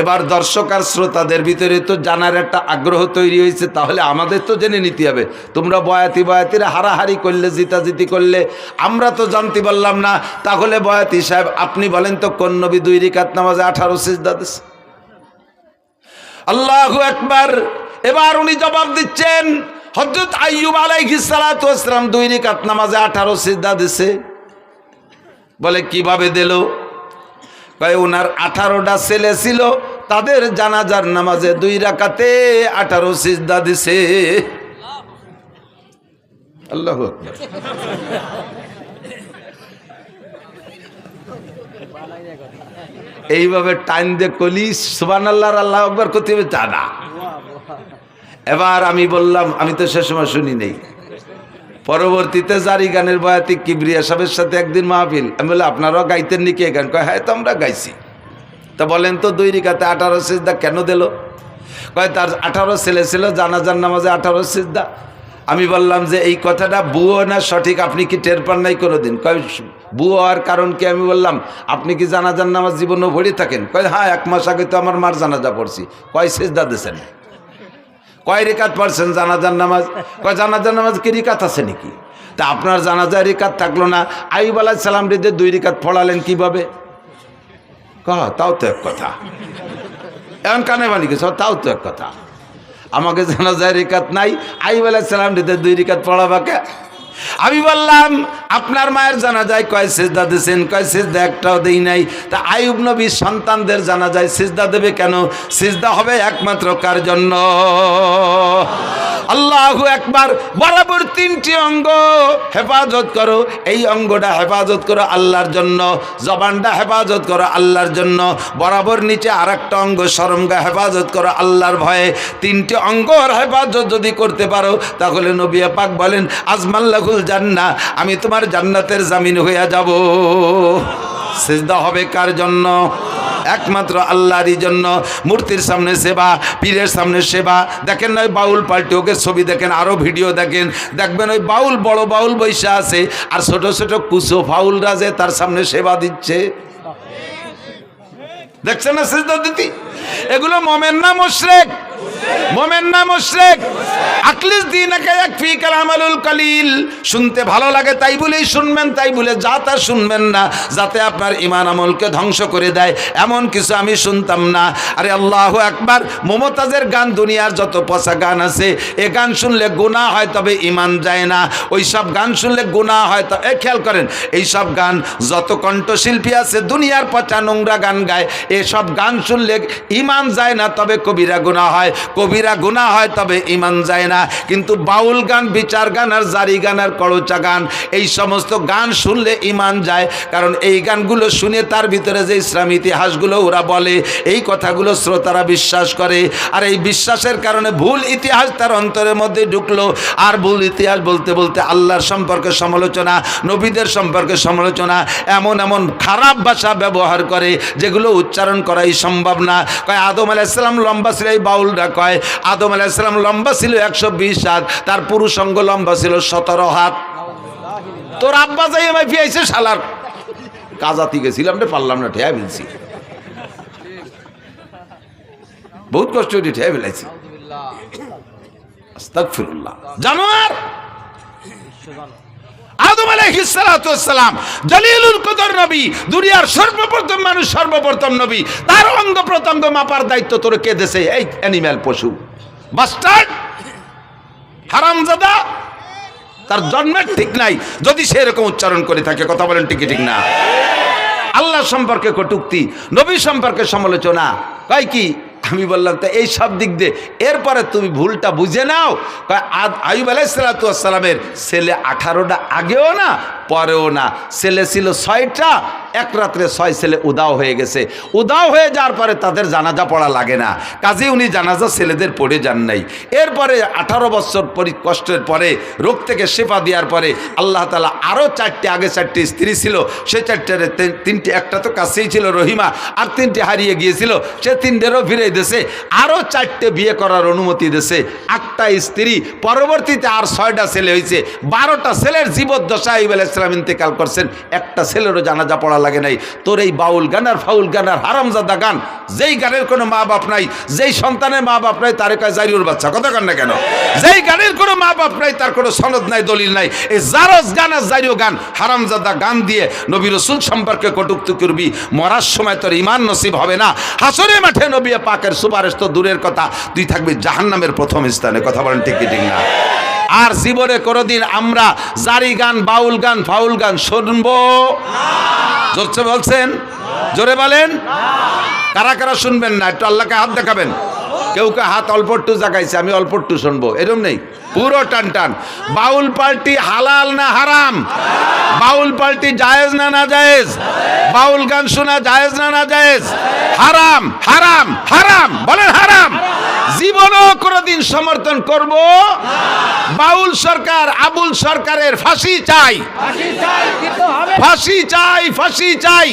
এবার দর্শক আর শ্রোতাদের ভিতরে তো জানার একটা আগ্রহ তৈরি হয়েছে, তাহলে আমাদের তো জেনে নিতে হবে। তোমরা বয়াতিরা হারাহারি করলে, জিতাজিতি করলে, আমরা তো জানতে পারলাম না। তাহলে বয়াতি সাহেব আপনি বলেন তো কোন নবী 2 রাকাত নামাজে 18 সিজদা দিছে? আল্লাহু আকবার। এবার উনি জবাব দিচ্ছেন, হযরত আইয়ুব আলাইহিস সালাতু ওয়াস সালাম 2 রাকাত নামাজে 18 সিজদা দিছে। বলে কিভাবে দিল? কয় ওনার 18টা ছেলে ছিল, তাদের জানাজার নামাজে 2 রাকাতে 18 সিজদা দিছে। আল্লাহু আকবার। এইভাবে টাইম দিয়ে কলি সুবহানাল্লাহ আল্লাহু আকবার করতে হবে তা না। এবার আমি বললাম, আমি তো সে সময় শুনি নেই। পরবর্তীতে জারি গানের বয়াতি কিবরিয়া সাহেবের সাথে একদিন মাহফিল, আমি বললাম আপনারাও গাইতেন নাকি এ গান? কয় হ্যাঁ, তো আমরা গাইছি। তা বলেন তো 2 রাকাতে 18 সিজদা কেন দিল? কয় তার 18 ছেলে ছিল, জানাজার নামাজে 18 সিজদা। আমি বললাম যে এই কথাটা বুয়ো না সঠিক, আপনি কি টের পান নাই কোনোদিন? কয় বুয়ো হওয়ার কারণ কি? আমি বললাম আপনি কি জানাজার নামাজ জীবনে পড়ে থাকেন? কয় হ্যাঁ, 1 মাস আগে তো আমার মার জানাজা পড়ছি। কয় সিজদা দিয়েছেন? কয় রিকাত পড়ছেন জানাজার নামাজ? কয় জানাজার নামাজ কি রিকাত আছে নাকি? তা আপনার জানাজার রিকাত থাকলো না, আইয়ুব আলাইহিস সালাম রে 2 রাকাত পড়ালেন কিভাবে? তাও তো এক কথা। এমন কানে বানি গেছে, তাও তো এক কথা। আমাকে জানাজার রিকাত নাই, আইয়ুব আলাইহিস সালাম রে 2 রাকাত পড়াবাকে? আমি বললাম আপনার মায়ের জানাজায় কয় সিজদা দিয়েছেন? কয় সিজদা একটাও দেই নাই। তা আইয়ুব নবীর সন্তানদের জানাজায় সিজদা দেবে কেন? সিজদা হবে একমাত্র কার জন্য? আল্লাহু আকবার। বরাবর 3টি অঙ্গ হেফাজত করো, এই অঙ্গটা হেফাজত করো আল্লাহর জন্য, জবানটা হেফাজত করো আল্লাহর জন্য, বরাবর নিচে আরেকটা অঙ্গ শরমগা হেফাজত করো আল্লাহর ভয়ে। 3টি অঙ্গর হেফাজত যদি করতে পারো, তাহলে নবী পাক বলেন আজমাল্লাহুল জান্নাহ, আমি তোমার জান্নাতের জামিন হইয়া যাব। সিজদা হবে কার জন্য? একমাত্র আল্লাহরই জন্য। মূর্তির সামনে সেবা, পীরের সামনে সেবা। দেখেন না ওই বাউল পাল্টে, ওকে ছবি দেখেন, আরও ভিডিও দেখেন, দেখবেন ওই বাউল, বড় বাউল বৈশা আছে, আর ছোট ছোট কুসো ফাউলরা যে তার সামনে সেবা দিচ্ছে। দেখছেন না সিজদা দিতি? এগুলো মোমেন না মুশরিক? মোমেন না মুশরিক? আখলিস দীনাকা ইয়াকফিকাল আমালুল কলিল। শুনতে ভালো লাগে তাই বলেই শুনবেন, তাই বলে যা তা শুনবেন না, যাতে আপনার ঈমান আমলকে ধ্বংস করে দেয়, এমন কিছু আমি শুনতাম না। আরে আল্লাহু আকবার। মুমতাজের গান, দুনিয়ার যত পচা গান আছে, এ গান শুনলে গুনাহ হয়, তবে ঈমান যায় না। ওই সব গান শুনলে গুনাহ হয়। তো খেয়াল করেন, এই সব গান যত কণ্ঠশিল্পী আছে দুনিয়ার পচা নোংরা গান গায়, এসব গান শুনলে ঈমান যায় না, তবে কবিরা গুনাহ হয়। কবিরা গুনাহ হয়, তবে ঈমান যায় না। কিন্তু বাউল গান, বিচার গান, আর জারি গান, আর কড়চা গান, এই সমস্ত গান শুনলে ঈমান যায়। কারণ এই গানগুলো শুনে তার ভিতরে যে ইসলামী ইতিহাসগুলো ওরা বলে, এই কথাগুলো শ্রোতারা বিশ্বাস করে, আর এই বিশ্বাসের কারণে ভুল ইতিহাস তার অন্তরের মধ্যে ঢুকলো। আর ভুল ইতিহাস বলতে বলতে আল্লাহর সম্পর্কে সমালোচনা, নবীদের সম্পর্কে সমালোচনা, এমন এমন খারাপ ভাষা ব্যবহার করে যেগুলো উচ্চারণ করাই সম্ভব না। কয় আদম আলাইহিস সালাম লম্বা ছিল, এই বাউলরা কয় হয় আদম আলাইহিস সালাম লম্বা ছিল 120 হাত, তার পুরুষাঙ্গ লম্বা ছিল 17 হাত। তোর আব্বা যাই আমায় ফিয়াইছে শালার কাজাতি গেছিলাম রে, পারলাম না, ঠেয়া ফেলছি, বহুত কষ্ট করে ঠেয়া ফেলাইছি। আস্তাগফিরুল্লাহ। জানোয়ার আদম আলাইহিস সালাতু ওয়াস সালাম জলিলুল কদর নবী, দুনিয়ার সর্বপ্রথম মানুষ, সর্বপ্রথম নবী, তার অঙ্গ প্রত্যঙ্গ মাপার দায়িত্ব তোর কে দেছে? এই অ্যানিম্যাল, পশু, বাস্টার্ড, হারামজাদা। তার জন্মের ঠিক নাই যদি সে এরকম উচ্চারণ করে থাকে। কথা বলেন ঠিক ঠিক না? আল্লাহ সম্পর্কে কটূক্তি, নবী সম্পর্কে সমালোচনা, কয় কি? আমি বললাম তো এই সব দিক দিয়ে এরপরে তুমি ভুলটা বুঝে নাও। আইয়ুব আলাইহিস সালাতু ওয়াস সালামের ছেলে 18টা, আগেও না পরেও না। ছেলে ছিল 6টা, এক রাত্রে 6 ছেলে উদাও হয়ে গেছে। উদাও হয়ে যাওয়ার পরে তাদের জানাজা পড়া লাগে না, কাজে উনি জানাজা ছেলেদের পড়ে যান নাই। এরপরে 18 বছর কষ্টের পরে, রোগ থেকে শেফা দেওয়ার পরে আল্লাহ তাআলা আরও 4টে, আগে 4টে স্ত্রী ছিল, সে 4টার 3টে, একটা তো কাছেই ছিল রহিমা, আর 3টে হারিয়ে গিয়েছিল, সে 3টেরও ফিরে দিয়েছে, আরও 4টে বিয়ে করার অনুমতি দিয়েছে, 8টা স্ত্রী। পরবর্তীতে আর 6টা ছেলে হয়েছে, 12টা ছেলের জীবদ্দশায় আইয়ুব আলাইহিস সালাম ইন্তেকাল করছেন, একটা ছেলেরও জানাজা পড়া লাগে নাই। তোর এই বাউল গান আর ফাউল গান আর হারামজাদা গান, যেই গানের কোনো মা বাপ নাই, যেই সন্তানের মা বাপ নাই, তারে কয় জারিউর বাচ্চা। কথা কন না কেন? যেই গানের কোনো মা বাপ নাই, তার কোনো সনদ নাই, দলিল নাই, এই জারজ গান আর জারিউ গান, হারামজাদা গান দিয়ে নবী রাসূল সম্পর্কে কটূক্তি করবি, মরার সময় তোর ঈমান নসিব হবে না। হাসরের মাঠে নবী পাকের সুপারিশ তো দূরের কথা, তুই থাকবি জাহান্নামের প্রথম স্থানে। কথা বলেন ঠিক ঠিক না? আর জীবনে কোনোদিন আমরা জারি গান, বাউল গান, ফাউল গান শুনবো? জোরছে বলছেন, জোরে বলেন। কারা কারা শুনবেন না একটু আল্লাহকে হাত দেখাবেন। কেউ কেউ হাত অল্প একটু জাগাইছে, আমি অল্প একটু শুনবো, এরকম নেই, পুরো টান টান। বাউল পার্টি হালাল না হারাম? বাউল পার্টি জায়েজ না না জায়েজ? বাউল গান শোনা জায়েজ না না জায়েজ? হারাম, হারাম, হারাম, বলেন হারাম। জীবনও কোনোদিন সমর্থন করব? বাউল সরকার, আবুল সরকারের ফাঁসি চাই, ফাঁসি চাই, ফাঁসি চাই,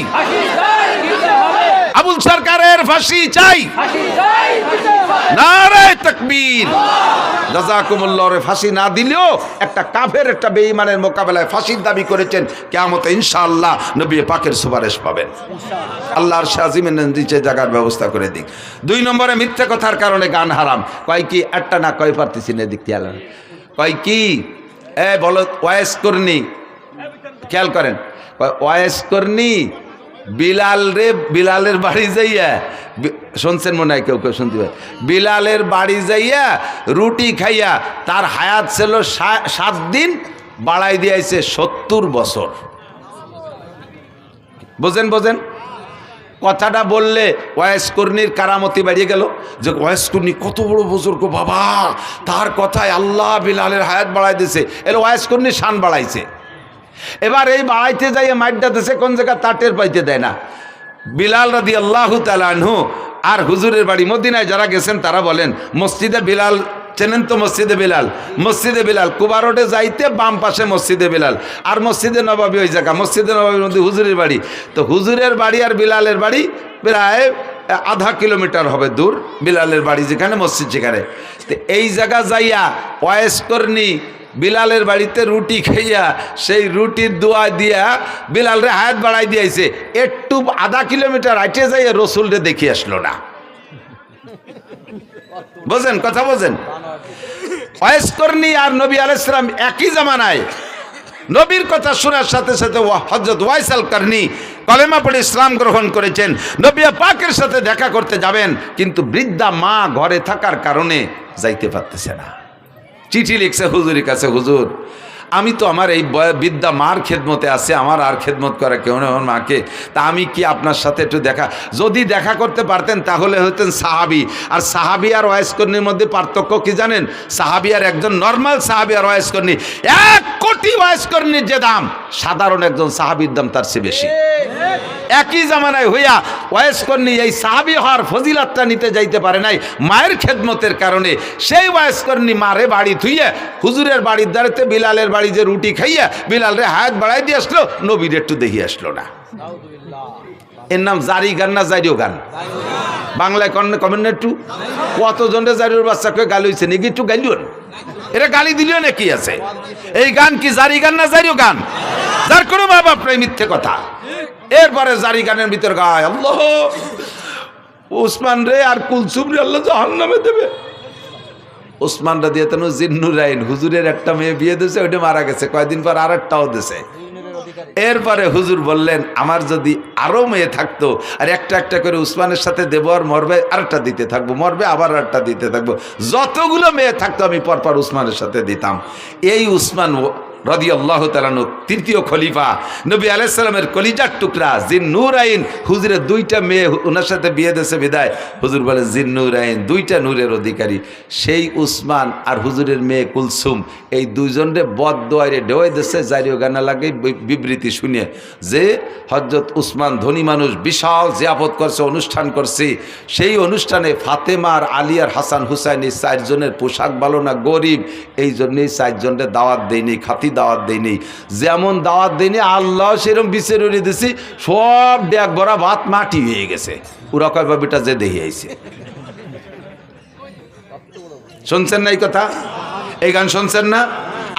আবুল সরকারের ফাঁসি চাই। নারে তাকবীর। জাযাকুমুল্লাহর ফাঁসি না দিলেও একটা কাফের, একটা বেঈমানের মোকাবেলায় ফাঁসির দাবি করেছেন, কিয়ামতে ইনশাআল্লাহ নবী পাকের সুপারিশ পাবেন। আল্লাহর শাজিমের নিচে জায়গার ব্যবস্থা করে দিক। 2 নম্বরে মিথ্যা কথার কারণে গান হারাম। কয় কি? একটা না কয় পারতেছি না, দিক খেয়াল কয় কি? বলো ওয়াইস করনি, খেয়াল করেন, ওয়াইস করনি বিলাল রে, বিলালের বাড়ি যাইয়া, শুনছেন মনে হয় কেউ কেউ শুনতে পারে, বিলালের বাড়ি যাইয়া রুটি খাইয়া তার হায়াত ছিল 7 দিন, বাড়াই দিয়েছে 70 বছর। বোঝেন বোঝেন কথাটা বললে ওয়াইস কর্নির কারামতি বাড়িয়ে গেল, যে ওয়াইস কর্নি কত বড় বুজুর্গ বাবা, তার কথায় আল্লাহ বিলালের হায়াত বাড়াই দিয়েছে, এর ওয়াইস কর্নি শান বাড়াইছে। এবার এই বাড়াইতে যাইয়ে মাইটটা দেশে কোন জায়গা তাটের পাইতে দেয় না। বিলাল রাদিয়াল্লাহু তাআলা আনহু আর হুজুরের বাড়ি মদিনায় যারা গেছেন তারা বলেন, মসজিদে বিলাল চেনেন তো? মসজিদে বিলাল, মসজিদে বিলাল কুবা রোডে যাইতে বাম পাশে মসজিদে বিলাল, আর মসজিদে নবাবী ওই জায়গা, মসজিদে নবাবীর মধ্যে হুজুরের বাড়ি। তো হুজুরের বাড়ি আর বিলালের বাড়ি প্রায় আধা কিলোমিটার হবে দূর, বিলালের বাড়ি যেখানে, মসজিদ যেখানে। তো এই জায়গা যাইয়া ওয়াইস করনি বিলালের বাড়িতে রুটি খাইয়া সেই রুটির দোয়া দিয়া বিলালরে হায়াত বাড়াই দিয়েছে। একটু আধা কিলোমিটার হাঁটে যাইয়া রসুলরে দেখে আসলো না। বোঝেন কথা, বোঝেন? ওয়াইস করনি আর নবী আলাইহিস সালাম একই জামানায়। নবীর কথা শোনার সাথে সাথে হযরত ওয়াইস আল করনি কলেমা পড়ে ইসলাম গ্রহণ করেছেন। নবী পাকের সাথে দেখা করতে যাবেন, কিন্তু বৃদ্ধা মা ঘরে থাকার কারণে যাইতে পারতেছে না। চিঠি লিখছে হুজুরের কাছে, হুজুর আমি তো আমার এই বৃদ্ধা মার খেদমতে আছে, আমার আর খেদমত করে কেউ নেই আমার মাকে, তা আমি কি আপনার সাথে একটু দেখা, যদি দেখা করতে পারতেন তাহলে হতেন সাহাবি। আর সাহাবি আর ওয়াইস কর্নির মধ্যে পার্থক্য কি জানেন? সাহাবি আর একজন নর্মাল সাহাবি আর ওয়াইস কর্নি, 1 কোটি ওয়াইস কর্নির যে দাম, সাধারণ একজন সাহাবির দাম তার চেয়ে বেশি। একই জামানায় হইয়া ওয়াইস কর্ণী এই সাহাবী হওয়ার ফজিলাতটা নিতে যাইতে পারে নাই মায়ের খেদমতের কারণে। সেই ওয়াইস কর্ণী মারে বাড়ি থুইয়া হুজুরের বাড়ির দাঁড়িতে বিলালের বাড়ি যে রুটি খাইয়া বিলাল রে হায়াত বাড়াই দিয়ে আসলো, নবীর একটু দেখি আসলো না। এর নাম জারি গান না জারিও গান? বাংলায় কমেন্ট একটু কতজনের জারির বাচ্চা কে গালি হয়েছে নাকি? একটু গালিও না, এটা গালি দিলেও নাকি আছে? এই গান কি জারি গান না জারিও গান? যার কোনো মা বাপ নাই, মিথ্যে কথা। এরপরে জারি গানের ভিতর গায় আল্লাহ উসমান রে আর কুলসুম রে আল্লাহ জাহান্নামে দেবে। উসমান রা দিয়ে তেন জিন্নুরাইন হুজুরের একটা মেয়ে বিয়ে দিয়েছে, ওইটা মারা গেছে, কয়েকদিন পর আর একটাও দিছে। এরপরে হুজুর বললেন আমার যদি আরো মেয়ে থাকতো আর একটা একটা করে উসমানের সাথে দেবো, আর মরবে আরেকটা দিতে থাকবো, মরবে আবার আরেকটা দিতে থাকবো, যতগুলো মেয়ে থাকতো আমি পরপর উসমানের সাথে দিতাম। এই উসমান রাদিয়াল্লাহু তাআলা তৃতীয় খলিফা, নবী আলাইহিস সালামের কলিজার টুকরা জিন্নুরাইন, হুজুরের দুইটা মেয়ে ওনার সাথে বিয়ে দিয়েছে বিদায় হুজুর বলে জিন্নুরাইন দুইটা নূরের অধিকারী। সেই উসমান আর হুজুরের মেয়ে কুলসুম এই দুইজনরে বদদোয়ারে ডেওয়াই দিচ্ছে জারিও গানা লাগে বিবৃতি শুনে যে হযরত উসমান ধনী মানুষ, বিশাল জিয়াফত করছে, অনুষ্ঠান করছে। সেই অনুষ্ঠানে ফাতেমা আর আলী আর হাসান হুসাইন এই চারজনের পোশাক ভালো না, গরিব, এই জন্যই চারজনের দাওয়াত দেয়নি, খাতি দাওয়াত দেয়নি। যেমন দাওয়াত দেয়নি আল্লাহ সেরকম বিচার উড়িয়ে দিছি, সব ড্যাগ ভরা ভাত মাটি হয়ে গেছে। ওরা কয় বাবিটা যে দেখে আইছে। শুনছেন না এই কথা? এই গান শুনছেন না?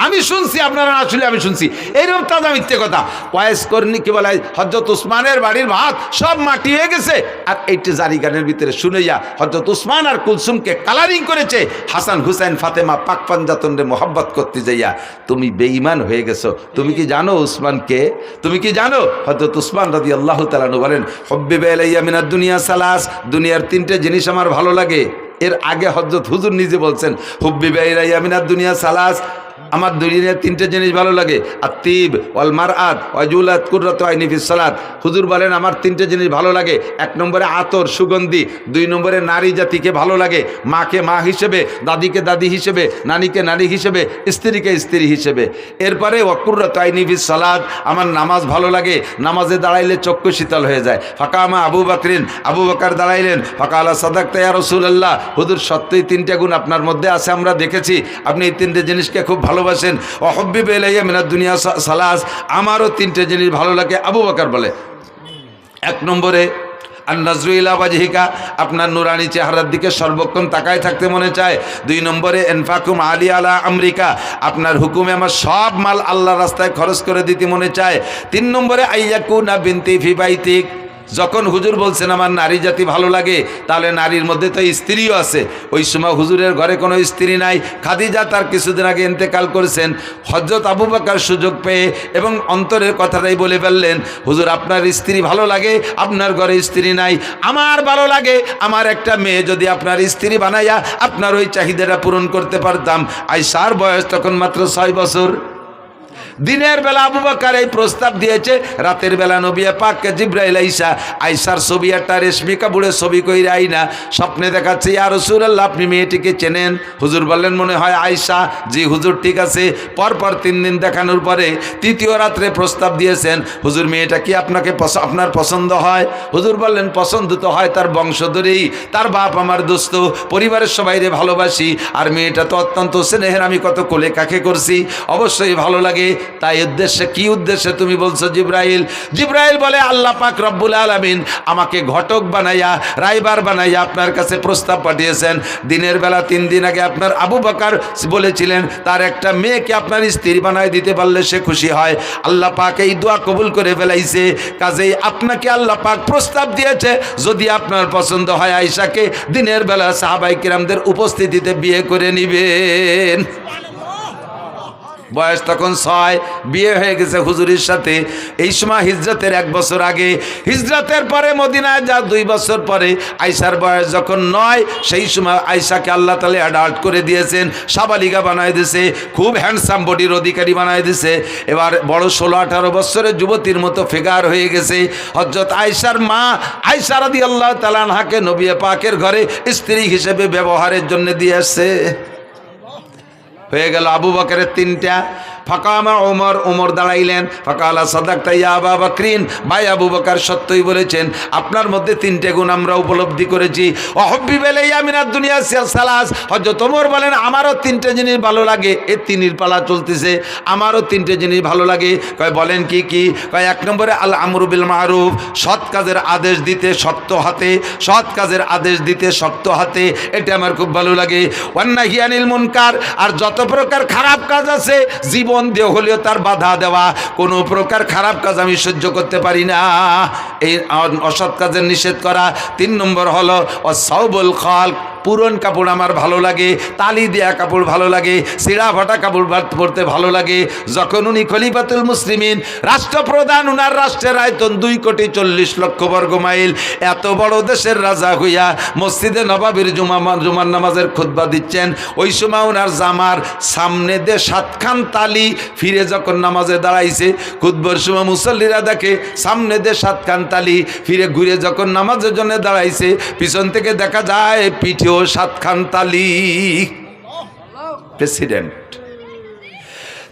আমি শুনছি, আপনারা আসলে আমি শুনছি। এইরকম তাজা মিথ্যে কথা। ওয়াইস কর্ণী কি বলে হযরত উসমানের বাড়ির ভাত সব মাটি হয়ে গেছে। আর এইটা জারি গানের ভিতরে শুনেইয়া হযরত উসমান আর কুলসুমকে কালারিং করেছে হাসান হুসাইন ফাতেমা পাক পাঞ্জাতনরে মোহাব্বত করতে যাইয়া। তুমি বেঈমান হয়ে গেছো। তুমি কি জানো উসমানকে? তুমি কি জানো? হযরত উসমান রাদিয়াল্লাহু তাআলা আনহু বলেন হুব্বিবা ইলাইয়া মিনাদ দুনিয়া সালাস, দুনিয়ার তিনটে জিনিস আমার ভালো লাগে। এর আগে হযরত হুজুর নিজে বলছেন হুব্বিবা ইলাইয়া মিনাদ দুনিয়া সালাস, আমার দুনিয়ার তিনটে জিনিস ভালো লাগে, আত্তিব ওয়াল মারআত ওয়াজুলাত কুররাতু আইনি ফিস সালাত। হুজুর বলেন আমার তিনটে জিনিস ভালো লাগে। এক নম্বরে আতর সুগন্ধি, দুই নম্বরে নারী জাতিকে ভালো লাগে, মাকে মা হিসেবে, দাদিকে দাদি হিসেবে, নানিকে নানি হিসেবে, স্ত্রীকে স্ত্রী হিসেবে। এরপরে ওয়াকুররাতু আইনি ফিস সালাত, আমার নামাজ ভালো লাগে, নামাজে দাঁড়াইলে চক্ষু শীতল হয়ে যায়। ফাকামা আবু বকরিন, আবু বকর দাঁড়াইলেন, ফাকালা সাদাকতা ইয়া রাসূলুল্লাহ, হুজুর সত্যই তিনটে গুণ আপনার মধ্যে আছে, আমরা দেখেছি আপনি এই তিনটে জিনিসকে খুব ভালোবাসেন। ওয়াহুব্বিবা ইলাইয়া মিনাদ দুনিয়া সালাস, আমারও তিনটে জিনিস ভালো লাগে। আবু বকর বলে এক নম্বরে আন-নাজরু ইলা ওয়াজহিকা, আপনার নুরানি চেহারার দিকে সর্বক্ষণ তাকায় থাকতে মনে চায়। দুই নম্বরে ইনফাকুম আলী আলা আমরিকা, আপনার হুকুমে আমার সব মাল আল্লাহর রাস্তায় খরচ করে দিতে মনে চায়। তিন নম্বরে আইয়াকুনা বিনতি ফি বাইতিক, যখন হুজুর বলছেন আমার নারী জাতি ভালো লাগে, তাহলে নারীর মধ্যে তো স্ত্রীও আছে। ওই সময় হুজুরের ঘরে কোনো স্ত্রী নাই, খাদিজা তার কিছুদিন আগে ইন্তেকাল করেছেন। হযরত আবু বকর সুযোগ পেয়ে এবং অন্তরের কথাটাই বলে ফেললেন হুজুর আপনার স্ত্রী ভালো লাগে, আপনার ঘরে স্ত্রী নাই, আমার ভালো লাগে আমার একটা মেয়ে যদি আপনার স্ত্রী বানাইয়া আপনার ওই চাহিদাটা পূরণ করতে পারতাম। আয়েশার বয়স তখন মাত্র 6 বছর। দিনের বেলা আবু বকর এই প্রস্তাব দিয়েছে, রাতের বেলা নবী পাককে জিবরাইল আইসা আয়েশার ছবি একটা রেশমি কাপড়ে ছবি কইরা আইনা স্বপ্নে দেখাচ্ছে, ইয়া রাসূলুল্লাহ আপনি মেয়েটিকে চেনেন? হুজুর বললেন মনে হয় আয়েশা। জি হুজুর ঠিক আছে। পরপর 3 দিন দেখানোর পরে তৃতীয় রাত্রে প্রস্তাব দিয়েছেন, হুজুর মেয়েটা কি আপনার পছন্দ হয়? হুজুর বললেন পছন্দ তো হয় তার বংশধরেই, তার বাপ আমার দোস্ত, পরিবারের সবাইরে ভালোবাসি, আর মেয়েটা তো অত্যন্ত স্নেহের, আমি কত কোলে কাকে করছি, অবশ্যই ভালো লাগে। তাই উদ্দেশ্যে কি উদ্দেশ্যে তুমি বলছো জিবরাইল? জিবরাইল বলে আল্লাহ পাক রব্বুল আলামিন আমাকে ঘটক বানাইয়া রাইবার বানাইয়া আপনার কাছে প্রস্তাব পাঠিয়েছেন। দিনের বেলা 3 দিন আগে আপনার আবু বকর বলেছিলেন তার একটা মেয়েকে আপনার স্ত্রী বানায় দিতে পারলে সে খুশি হয়। আল্লাহ পাক এই দোয়া কবুল করে ফেলাইছে, কাজেই আপনাকে আল্লাহ পাক প্রস্তাব দিয়েছে যদি আপনার পছন্দ হয় আয়েশাকে দিনের বেলা সাহাবায়ে কিরামদের উপস্থিতিতে বিয়ে করে নিবেন। বয়স তখন 6, বিয়ে হয়ে গেছে হুজুরের সাথে। এই সময় হিজরতের 1 বছর আগে, হিজরতের পরে মদিনায় যা 2 বছর পরে আয়েশার বয়স যখন 9, সেই সময় আয়েশাকে আল্লাহ তাআলা অ্যাডাল্ট করে দিয়েছেন, সাবালিকা বানায় দিয়েছে, খুব হ্যান্ডসাম বডির অধিকারী বানায় দিয়েছে। এবার বড় 16-18 বছরের যুবতীর মতো ফিগার হয়ে গেছে। হযরত আয়েশার মা আয়েশা রাদিয়াল্লাহু তাআলা আনহাকে নবী পাকের ঘরে স্ত্রী হিসেবে ব্যবহারের জন্য দিয়ে আসছে। হয়ে গেল আবু বকরের 3টা, ফাকামা ওমর, ওমর দাঁড়াইলেন। ফাকালা সাদাকতা ইয়া আবু বকরিন, ভাই আবু বকর সত্যই বলেছেন, আপনার মধ্যে তিনটে গুণ আমরা উপলব্ধি করেছি। ওয়াহুব্বিব ইলাইয়া মিনাদ দুনিয়া সালাস, হযরত ওমর বলেন আমারও তিনটে জিনিস ভালো লাগে। এই তিনের পালা চলতেছে, আমারও তিনটে জিনিস ভালো লাগে। কয় বলেন কি কি? কয় এক নম্বরে আল আমরু বিল মারুফ, সৎ কাজের আদেশ দিতে শক্ত হাতে, সৎ কাজের আদেশ দিতে শক্ত হাতে, এটা আমার খুব ভালো লাগে। ওয়ান নাহি আনিল মুনকার, আর যত প্রকার খারাপ কাজ আছে জীবন দিয়ে হলেও তার বাধা দেওয়া, কোনো প্রকার খারাপ কাজ আমি সহ্য করতে পারি না, এই অসৎ কাজের নিষেধ করা। 3 নম্বর হলো ওয়াসাউবুল খালক, পুরন কাপড় আমার ভালো লাগে, তালি দেয়া কাপড় ভালো লাগে, সিরা ফাটা কাপড় পরতে ভালো লাগে। যখন উনি খলিফাতুল মুসলিমিন, রাষ্ট্রপ্রধান, উনার রাষ্ট্রের আয়তন 2,40,00,000 বর্গ মাইল, এত বড় দেশের রাজা হইয়া মসজিদে নবাবির জুমার নামাজের খুতবা দিচ্ছেন, ওই সময় ওনার জামার সামনে দিয়ে 7 খান তালি, ফিরে যখন নামাজে দাঁড়াইছে, খুতবার সময় মুসল্লিরা দেখে সামনে দিয়ে 7 খান তালি, ফিরে ঘুরে যখন নামাজের জন্য দাঁড়াইছে, পিছন থেকে দেখা যায় পিঠেও 7 খান তালি। প্রেসিডেন্ট।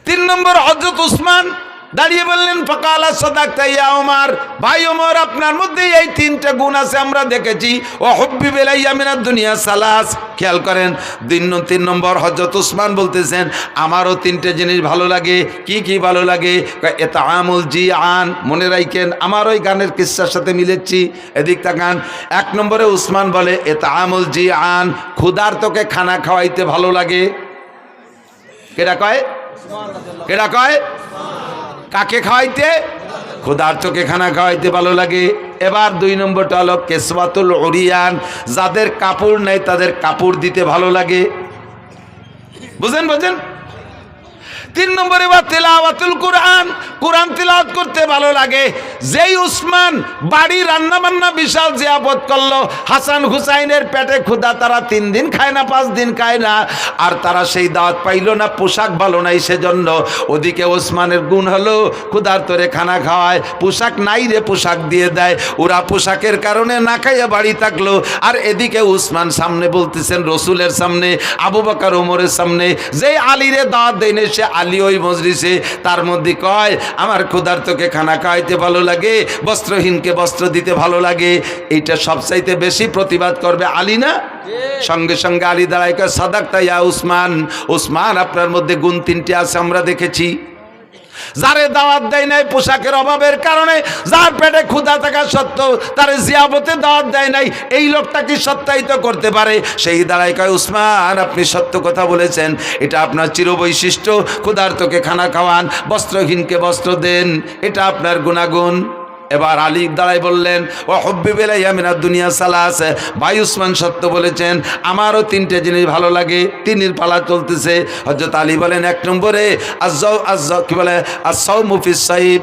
3 নম্বর হযরত উসমান দাঁড়িয়ে বললেন ফাকালা সাদাকতা ইয়া ওমর, ভাই ওমর আপনার মধ্যে এই 3টে গুণ আছে আমরা দেখেছি। ওয়াহুব্বিব ইলাইয়া মিনাদ দুনিয়া সালাস, খেয়াল করেন 3 নম্বর হযরত উসমান বলতেছেন আমারও 3টে জিনিস ভালো লাগে। কি কি ভালো লাগে? ইতআমুল জিআন, মনে রাখেন আমার ওই গানের কিসসার সাথে মিলেছি, এদিক তাকান। 1 নম্বরে উসমান বলে ইতআমুল জিআন, ক্ষুধার্তকে খানা খাওয়াইতে ভালো লাগে। কেডা কয়? কেডা কয়? কাকে খাওয়াইতে? ক্ষুধার্তকে খানা খাওয়াইতে ভালো লাগে। এবার 2 নম্বরটা হলো কেসওয়াতুল উরিয়ান, যাদের কাপড় নেই তাদের কাপড় দিতে ভালো লাগে। বুঝেন বুঝেন। 3 নম্বরে বা তেলাওয়াতুল কোরআন, কোরআন তিলাওয়াত করতে ভালো লাগে। যেই উসমান বাড়ি রান্না বান্না বিশাল জিয়াবত করলো, হাসান হুসাইনের পেটে ক্ষুধা, তারা 3 দিন খায় না, 5 দিন খায় না, আর তারা সেই দাওয়াত পাইল না, পোশাক ভালো নাই সেজন্য। ওদিকে ওসমানের গুণ হলো ক্ষুধার্তরে খানা খাওয়ায়, পোশাক নাই রে পোশাক দিয়ে দেয়, ওরা পোশাকের কারণে না খাইয়া বাড়ি থাকলো। আর এদিকে উসমান সামনে বলতেছেন রসুলের সামনে, আবু বকর ওমরের সামনে, যেই আলীরে দাওয়াত দেয় না সে আলী ওই মজলিসে, তার মধ্যে কয় আমার ক্ষুধার্তকে খানা খাওয়াইতে ভালো লাগে, বস্ত্রহীনকে বস্ত্র দিতে ভালো লাগে। এইটা সবচাইতে বেশি প্রতিবাদ করবে আলী না? সঙ্গে সঙ্গে আলী দাঁড়ায় কয় সাদাকতা ইয়া উসমান, উসমান আপনার মধ্যে গুণ 3টে আছে আমরা দেখেছি। যারে দাওয়াত দেয় নাই পোশাকের অভাবের কারণে, যার পেটে ক্ষুধা থাকা সত্ত্বেও তারে জিয়াবতে দাওয়াত দেয় নাই, এই লোকটা কি সত্যায়িত করতে পারে? সেই দাঁড়ায় কয় উসমান আপনি সত্য কথা বলেছেন, এটা আপনার চিরবৈশিষ্ট্য, ক্ষুধার্তকে খানা খাওয়ান, বস্ত্রহীনকে বস্ত্র দেন, এটা আপনার গুণাগুণ। এবার আলী দাঁড়াই বললেন ওয়াহুব্বিব ইলাইয়া মিনাদ দুনিয়া সালাস, ভাই উসমান সত্য বলেছেন, আমারও 3টে জিনিস ভালো লাগে। 3-এর পালা চলতেছে। হযরত আলী বলেন 1 নম্বরে কি বলে আস-সাওমু ফিস সাইব,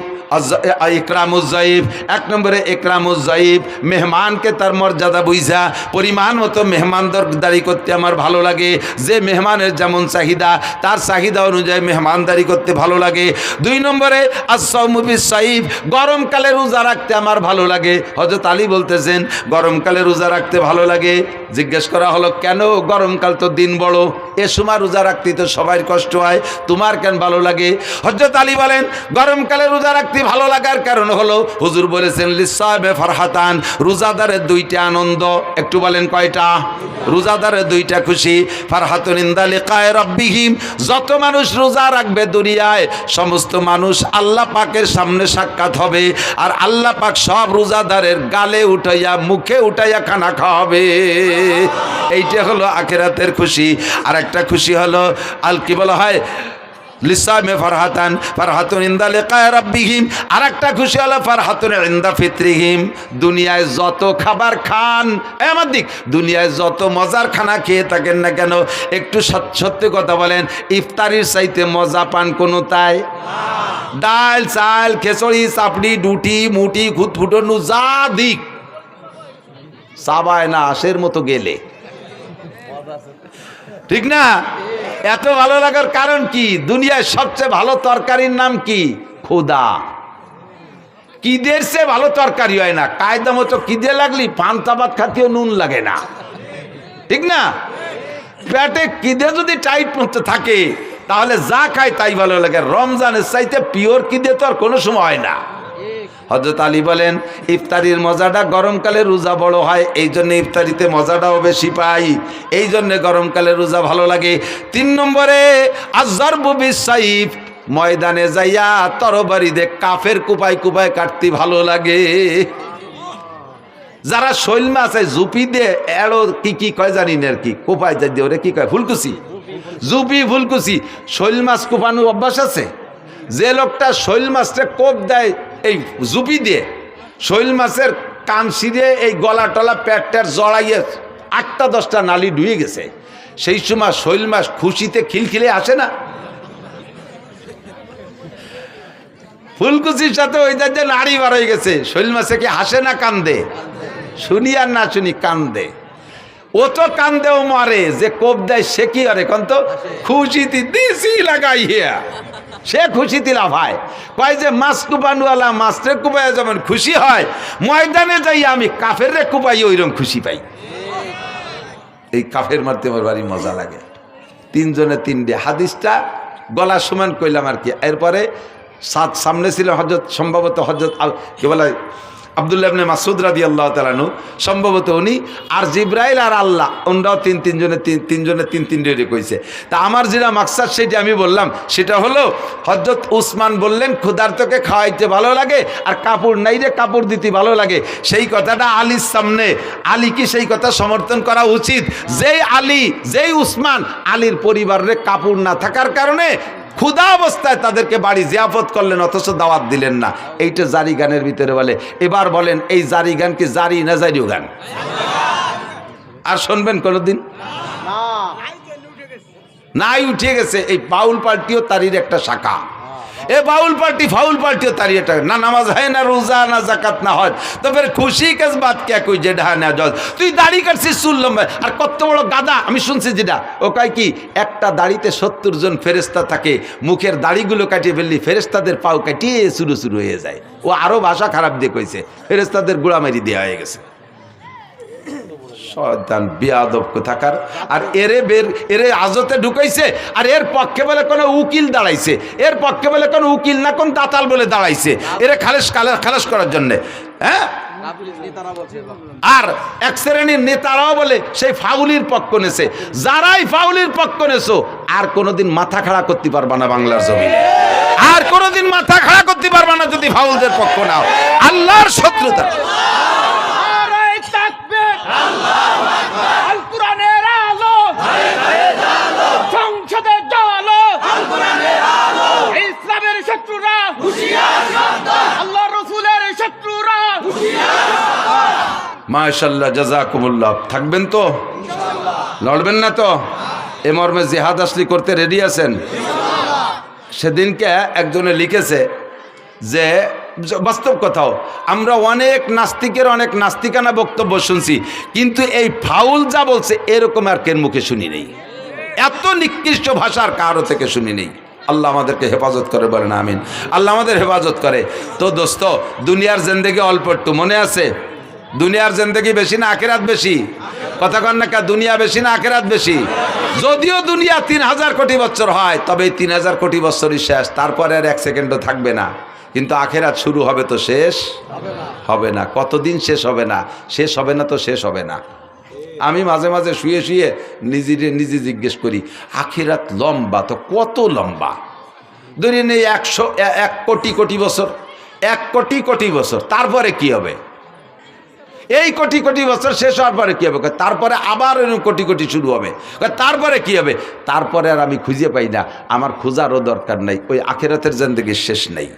ইকরামুজ যায়িফ। 1 নম্বরে ইকরামুজ যায়িফ, মেহমানকে তার মর্যাদা বুঝা পরিমাণ মতো মেহমানদারি করতে আমার ভালো লাগে। যে মেহমানের যেমন চাহিদা তার চাহিদা অনুযায়ী মেহমানদারি করতে ভালো লাগে। 2 নম্বরে আস-সাওমু ফিস সাইব, গরমকালে রোজা রাখতে আমার ভালো লাগে। হযরত আলী বলতেছেন গরমকালে রোজা রাখতে ভালো লাগে। জিজ্ঞেস করা হলো কেন? গরমকাল তো দিন বড়, এ সময় রোজা রাখতে তো সবাই কষ্ট হয়, তোমার কেন ভালো লাগে? হযরত আলী বলেন গরমকালে রোজা রাখতে ভালো লাগার কারণ হলো হুজুর বলেছেন লিসাবে ফারহাতান, রোজাদারের 2টা আনন্দ। একটু বলেন কয়টা? রোজাদারের 2টা খুশি। ফারহাতুন ইনদা লিকায়ে রাব্বিহিম, যত মানুষ রোজা রাখবে দুনিয়ায় সমস্ত মানুষ আল্লাহ পাকের সামনে সাক্ষাৎ হবে, আর আল্লাহ পাক সব রোজাদারের গালে উঠাইয়া মুখে উঠাইয়া খানা খাওয়াবে। এইটা হলো আখিরাতের খুশি। আর একটা খুশি হলো কি বলা হয় লিসামে ফারহাতান, ফারহাতুন ইনদা লিকায়ে রাব্বিহিম। আর একটা খুশি হলো ফারহাতুন ইনদা ফিতরিহিম, দুনিয়ায় যত খাবার খান, আমার দিক দুনিয়ায় যত মজার খানা খেয়ে থাকেন না কেন, একটু সত্যি কথা বলেন, ইফতারির চাইতে মজা পান কোনো তাই? ডাল চাল খেচড়ি চাপড়ি ডুটি মুটি খুঁতফুটনু যা দিক চাবায় না আশের মতো গেলে, ঠিক না? এত ভালো লাগার কারণ কি? দুনিয়ায় সবচেয়ে ভালো তরকারির নাম কি? ক্ষুধা। কিদের চেয়ে ভালো তরকারি হয় না। কায়দা মতো কিদে লাগলি পান্তা ভাত খাতেও নুন লাগে না, ঠিক না? পেটে কিদে যদি টাইট মতো থাকে তাহলে যা খায় তাই ভালো লাগে। রমজানের চাইতে পিওর কি দিয়ে তো আর কোনো সময় হয় না। হযরত আলী বলেন ইফতারির মজাটা গরমকালে রোজা বড় হয়, এই জন্য ইফতারিতে মজাটাও বেশি পাই, এই জন্য গরমকালে রোজা ভালো লাগে। 3 নম্বরে আযযারবু বিসাইফ, ময়দানে যাইয়া তরবারি দিয়ে কাফের কুপায় কুপায় কাটতে ভালো লাগে। যারা শৈল মাছ জুপি দিয়ে এড়ো কি কি কয় জানি না আর কি, কোপায় যাই দিয়ে ওরে কি কয়, ফুলকুচি, জুপি ফুলকুচি, শৈল মাছ কোপানোর অভ্যাস আছে। যে লোকটা শৈল মাছটা কোপ দেয় এই জুপি দিয়ে, শৈল মাছের কান ছিঁড়ে এই গলা টলা পেটটার জড়াইয়ে 8টা 10টা নালি ডুয়ে গেছে, সেই সময় শৈল মাছ খুশিতে খিলখিলে আসে না? ফুলকুচির সাথে ওই যে নাড়ি বার হয়ে গেছে, শৈল মাছে কি হাসে না কান্দে? শুনি আর না শুনি কান্দে। ও তো কান্দেও মারে, যে কোপ দেয় সে কি আরে কন তো খুশিতে দিছি লাগাইয়া, সে খুশিতে লাফায়। কয় যে মাছ কুপানুয়ালা মাছরে কুপাইয়া যেমন খুশি হয়, ময়দানে যাই আমি কাফের রে কুপাই ওইরকম খুশি পাই। এই কাফের মারতে আমার বাড়ি মজা লাগে। 3 জনে 3 হাদিসটা গলা সমান কইলাম আর কি। এরপরে সামনে ছিল হযরত, সম্ভবত হযরত কি বলে আব্দুল্লাহ ইবনে মাসউদ রাদিয়াল্লাহু তাআলা আনহু, সম্ভবত উনি, আর জিবরাইল আর আল্লাহ, ওনারাও 3 জনে 3 কইছে। তা আমার যেটা মাকসাদ সেটা আমি বললাম, সেটা হলো হযরত উসমান বললেন ক্ষুধার্তকে খাওয়াইতে ভালো লাগে আর কাপড় নাই রে কাপড় দিতে ভালো লাগে। সেই কথাটা আলীর সামনে, আলী কি সেই কথা সমর্থন করা উচিত? যেই উসমান আলীর পরিবারের কাপড় না থাকার কারণে ক্ষুধা অবস্থায় তাদেরকে বাড়ি জিয়াফত করলেন, অথচ দাওয়াত দিলেন না। এইটা জারি গানের ভিতরে বলে। এবার বলেন এই জারি গান কি জারি না জারিও গান? আর শুনবেন কোনোদিন? নাই, উঠে গেছে। এই বাউল পার্টিও তারির একটা শাখা। এ বাউল পার্টি ফাউল পার্টিও তারি একটা, না নামাজ হয় না রোজা না জাকাত না হয়, তো ফের খুশি কেস বাত কে কই যে ঢা না জল, তুই দাড়ি কাটছিস চুল লম্বা, আর কত বড় গাদা। আমি শুনছি যেটা, ও কয় কি একটা দাড়িতে 70 জন ফেরেস্তা থাকে, মুখের দাড়িগুলো কাটিয়ে ফেললি ফেরেস্তাদের পাও কাটিয়ে শুরু হয়ে যায়। ও আরো ভাষা খারাপ দিয়ে কইছে, ফেরেস্তাদের গোড়ামারি দেওয়া হয়ে গেছে। শয়তান বেয়াদব কোথাকার। আর এরে আজতে ঢুকাইছে, আর এর পক্ষে বলে কোনো উকিল দাঁড়াইছে, এর পক্ষে বলে কোনো উকিল না কোন দাতাল বলে দাঁড়াইছে, এরে খালাস করার জন্যে। হ্যাঁ, আর এক শ্রেণীর নেতারাও বলে সেই ফাউলির পক্ষ নেছে। যারাই ফাউলির পক্ষ নেছো আর কোনোদিন মাথা খাড়া করতে পারবা না বাংলার জমিনে, আর কোনোদিন মাথা খাড়া করতে পারবা না যদি ফাউলদের পক্ষ নাও। আল্লাহর শত্রুতা। আল কোরআনের আলো সংসদে জ্বালো, ইসলামের শত্রুরা আল্লাহ রসুলের শত্রুরা। মাশাআল্লাহ, জাযাকুমুল্লাহ। থাকবেন তো, লড়বেন না তো? এ মর্মে জিহাদ আসলি করতে রেডি আছেন? সেদিনকে একজনে লিখেছে যে বাস্তব কথাও, আমরা অনেক নাস্তিকের অনেক নাস্তিকানা বক্তব্য শুনছি, কিন্তু এই ফাউল যা বলছে এরকম আর কেন মুখে শুনি নেই, এত নিকৃষ্ট ভাষার কারো থেকে শুনি নেই। আল্লাহ আমাদেরকে হেফাজত করে, বলেন আমিন। আল্লাহ আমাদের হেফাজত করে। তো দোস্ত, দুনিয়ার জিন্দেগি অল্প একটু, মনে আছে? দুনিয়ার জিন্দেগি বেশি না আখিরাত বেশি? কথা কন না কা, দুনিয়া বেশি না আখিরাত বেশি? যদিও দুনিয়া 3000 কোটি বছর হয়, তবে 3000 কোটি বছরই শেষ, তারপরে আর 1 সেকেন্ডও থাকবে না। কিন্তু আখেরাত শুরু হবে তো শেষ হবে না। কতদিন শেষ হবে না? শেষ হবে না তো শেষ হবে না। আমি মাঝে মাঝে শুয়ে শুয়ে নিজে জিজ্ঞেস করি, আখেরাত লম্বা তো কত লম্বা? ধরে নেই 1 কোটি কোটি বছর, 1 কোটি কোটি বছর, তারপরে কি হবে? এই কোটি কোটি বছর শেষ হওয়ার পরে কি হবে? তারপরে আবার কোটি কোটি শুরু হবে। তারপরে কি হবে? তারপরে আর আমি খুঁজে পাই না। আমার খোঁজারও দরকার নাই, ওই আখিরাতের জিন্দেগির শেষ নেই।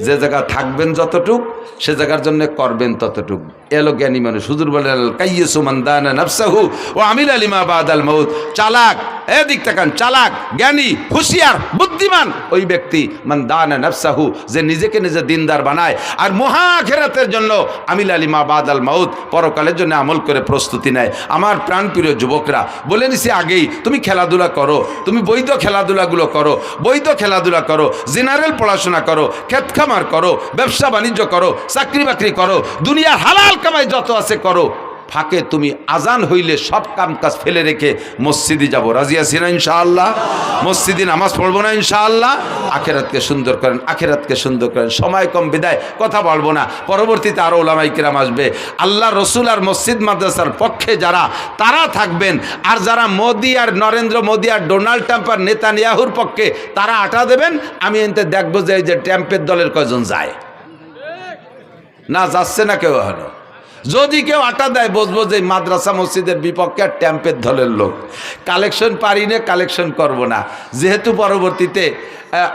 যে জায়গা থাকবেন যতটুক, সে জায়গার জন্য করবেন ততটুক। এলো জ্ঞানী মানুষ। হুজুর বলেন কাইয়্যিসু মান দানা নাফসাহু ওয়া আমিলা লিমা বাদাল মাউত। চালাক, এদিক তাকান, চালাক, জ্ঞানী, হুঁশিয়ার, বুদ্ধিমান ওই ব্যক্তি মান দানা নাফসাহু, যে নিজেকে নিজে দিনদার বানায় আর মহা আখিরাতের জন্য আমিলা লিমা বাদাল মাউত, পরকালের জন্য আমল করে প্রস্তুতি নেয়। আমার প্রাণপ্রিয় যুবকরা, বলে নিছি আগেই, তুমি খেলাধুলা করো, তুমি বৈধ খেলাধুলাগুলো করো, বৈধ খেলাধুলা করো, জেনারেল পড়াশোনা করো, ক্ষেত খামার করো, ব্যবসা বাণিজ্য করো, চাকরি বাকরি করো, দুনিয়ার হালাল কামাই যত আছে করো, ফাঁকে তুমি আজান হইলে সব কাম কাজ ফেলে রেখে মসজিদে যাব, রাজি আছি না ইনশাআল্লাহ? মসজিদে নামাজ পড়বো না ইনশাআল্লাহ? আখেরাতকে সুন্দর করেন, আখেরাতকে সুন্দর করেন। সময় কম বিদায় কথা বলবো না, পরবর্তীতে আরও ওলামায়ে কিরাম আসবে। আল্লাহ রসুল আর মসজিদ মাদ্রাসার পক্ষে যারা, তারা থাকবেন। আর যারা মোদি আর নরেন্দ্র মোদি আর ডোনাল্ড ট্রাম্প আর নেতানিয়াহুর পক্ষে, তারা আটা দেবেন। আমি এতে দেখবো যে এই যে ট্রাম্পের দলের কয়জন যায়, না যাচ্ছে না কেউ হলো। যদি কেউ আটা দেয়, বুঝবো যে মাদ্রাসা মসজিদের বিপক্ষে আর ট্যাম্পের দলের লোক। কালেকশন পারি না, কালেকশন করব না, যেহেতু পরবর্তীতে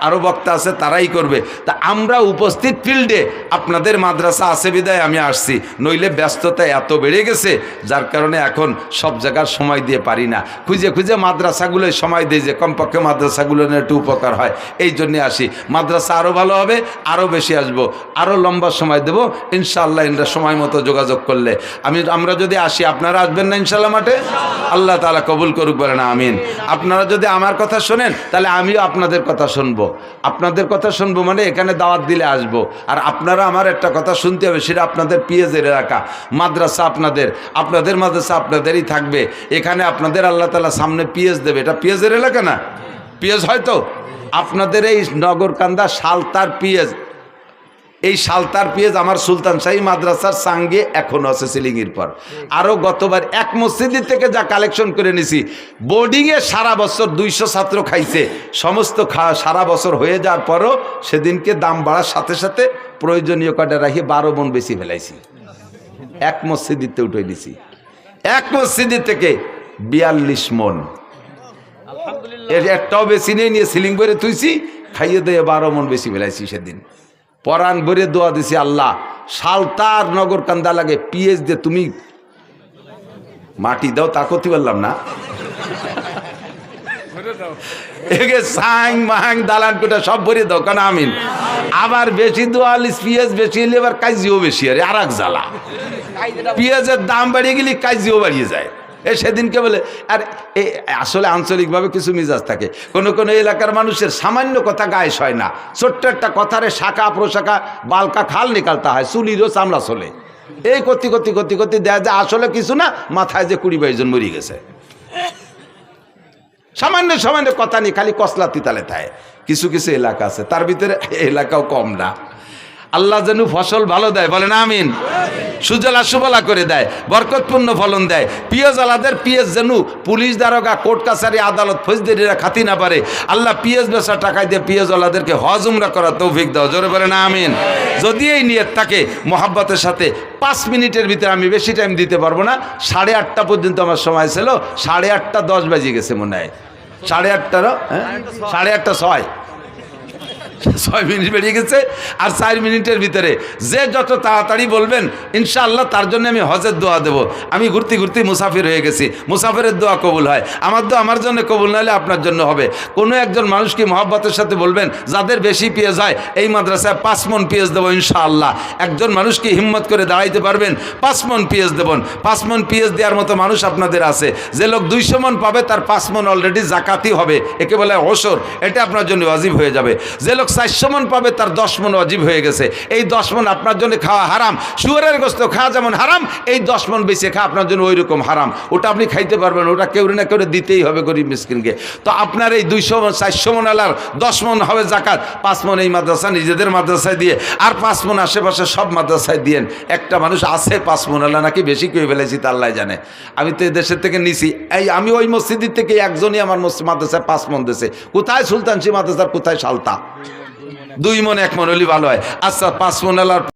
আরও বক্তা আছে তারাই করবে। তা আমরা উপস্থিত ফিল্ডে আপনাদের মাদ্রাসা আছে বিদায় আমি আসছি, নইলে ব্যস্ততা এত বেড়ে গেছে যার কারণে এখন সব জায়গার সময় দিয়ে পারি না। খুঁজে খুঁজে মাদ্রাসাগুলোয় সময় দিই যে কমপক্ষে মাদ্রাসাগুলো নিয়ে একটু উপকার হয়, এই জন্যে আসি। মাদ্রাসা আরও ভালো হবে, আরও বেশি আসবো, আরও লম্বা সময় দেবো ইনশাআল্লাহ। এরা সময় মতো যোগাযোগ করলে আমরা যদি আসি, আপনারা আসবেন না ইনশাআল্লাহ মাঠে? আল্লাহ তাআলা কবুল করুক, বলেন আমিন। আপনারা যদি আমার কথা শোনেন, তাহলে আমিও আপনাদের কথা শুনবো। আপনাদের কথা শুনবো মানে এখানে দাওয়াত দিলে আসবো। আর আপনারা আমার একটা কথা শুনতে হবে, সেটা আপনাদের পিএজের এলাকা, মাদ্রাসা আপনাদের, আপনাদের মাদ্রাসা আপনাদেরই থাকবে। এখানে আপনাদের আল্লাহ তাআলা সামনে পিএজ দেবে। এটা পিএজের এলাকা না? পিএজ হয়তো আপনাদের এই নগরকান্দা সালতার পিএজ, এই সালতার পিএজ আমার সুলতান শাহী মাদ্রাসার সঙ্গে এখনও আছে সিলিংয়ের পর। আরও গতবার এক মসজিদ থেকে যা কালেকশন করে নিছি, বোর্ডিংয়ে সারা বছর 200 ছাত্র খাইছে। সমস্ত সারা বছর হয়ে যাওয়ার পরও সেদিনকে দাম বাড়ার সাথে সাথে প্রয়োজনীয় কটা রাখি 12 মণ বেশি ফেলাইছি। এক মসজিদে উঠে দিছি, এক মসজিদ থেকে 42 মণ। এর একটাও বেশি নিয়ে সিলিং করে তুইছি, খাইয়ে দিয়ে 12 মণ বেশি ফেলাইছি সেদিন। পরাণ ভরে দোয়া দিছি, আল্লাহ সালতার নগর কান্দা লাগে পিএস দিয়ে তুমি মাটি দাও, তা করতে পারলাম না। একে সাং মাং দালান কোটা সব ভরে দাও, কেন আমিন। আবার বেশি দোয়ালিস পিএস বেশি হলে এবার কাজিও বেশি, আর এক জ্বালা। পিএসের দাম বাড়িয়ে গেলে কাজিও বাড়িয়ে যায়। সেদিনকে বলে, আর আসলে আঞ্চলিকভাবে কিছু মিজাজ থাকে। কোনো কোনো এলাকার মানুষের সামান্য কথা গায়ে হয় না, ছোট্ট একটা কথারে শাখা প্রশাখা বালকা খাল নিকালতে হয়, চুলিরও চামড়া চলে। এই করতে করতে করতে করতে দেয়া যায় আসলে কিছু না, মাথায় যে 20-22 জন মরে গেছে। সামান্য সামান্য কথা নেই, খালি কসলা তিতালে থাকে। কিছু কিছু এলাকা আছে, তার ভিতরে এলাকাও কম না। আল্লাহ যেন ফসল ভালো দেয়, বলেন আমিন। সুজলা সুফলা করে দেয়, বরকতপূর্ণ ফলন দেয়। পিএজওয়ালাদের পিএজ যেন পুলিশ দারোগা কোর্ট কাছারি আদালত ফৌজদারিরা খাতি না পারে। আল্লাহ পিএজ বেচা টাকায় দিয়ে পিএজওয়ালাদেরকে হজ উমরা করার তৌফিক দাও, জোরে বলেন আমিন। যদি এই নিয়ত থাকে মোহাব্বতের সাথে, 5 মিনিটের ভিতরে, আমি বেশি টাইম দিতে পারবো না, 8:30 পর্যন্ত আমার সময় ছিল। 8:30-10 বাজে গেছে মনে হয়, 8:30, 8:30, 6 মিনিট বেরিয়ে গেছে। আর 4 মিনিটের ভিতরে যে যত তাড়াতাড়ি বলবেন ইনশাআল্লাহ তার জন্য আমি হজের দোয়া দেব। আমি ঘুরতে ঘুরতে মুসাফির হয়ে গেছি, মুসাফিরের দোয়া কবুল হয়। আমার দোয়া আমার জন্য কবুল না হলে আপনার জন্য হবে। কোনো একজন মানুষকে মহব্বতের সাথে বলবেন, যাদের বেশি পেঁয়াজ হয় এই মাদ্রাসায় 5 মণ পেঁয়াজ দেবো ইনশাআল্লাহ। একজন মানুষকে হিম্মত করে দাঁড়াইতে পারবেন, 5 মণ পেঁয়াজ দেবেন। 5 মণ পেঁয়াজ দেওয়ার মতো মানুষ আপনাদের আছে। যে লোক 200 মণ পাবে তার 5 মণ অলরেডি জাকাতি হবে, একে বলে ওসর, এটা আপনার জন্য ওয়াজিব হয়ে যাবে। যে লোক 400 মণ পাবে তার 10 মণ ওয়াজিব হয়ে গেছে। এই 10 মণ আপনার জন্য খাওয়া হারাম। শুয়োরের গোশত খাওয়া যেমন হারাম, এই 10 মণ বেশি খাওয়া আপনার জন্য ওই রকম হারাম। ওটা আপনি খাইতে পারবেন, ওটা কেউ না কেউ দিতেই হবে গরিব মিসকিনকে। তো আপনার এই 200 মণ 400 মণ আলার 10 মণ হবে জাকাত। 5 মণ এই মাদ্রাসা নিজেদের মাদ্রাসায় দিয়ে, আর 5 মণ আশেপাশে সব মাদ্রাসায় দিয়েন। একটা মানুষ আছে 5 মণ আলা নাকি বেশি কেউ ফেলেছি তা আল্লাহ জানে। আমি তো দেশের থেকে নিছি, আমি ওই মসজিদের থেকে একজনই আমার মাদ্রাসায় 5 মণ দিয়েছে। কোথায় সুলতানশী মাদ্রাসার, কোথায় সালতা। 2 মণ 1 মণ হলে ভালো হয়। আচ্ছা 5 মণ আলার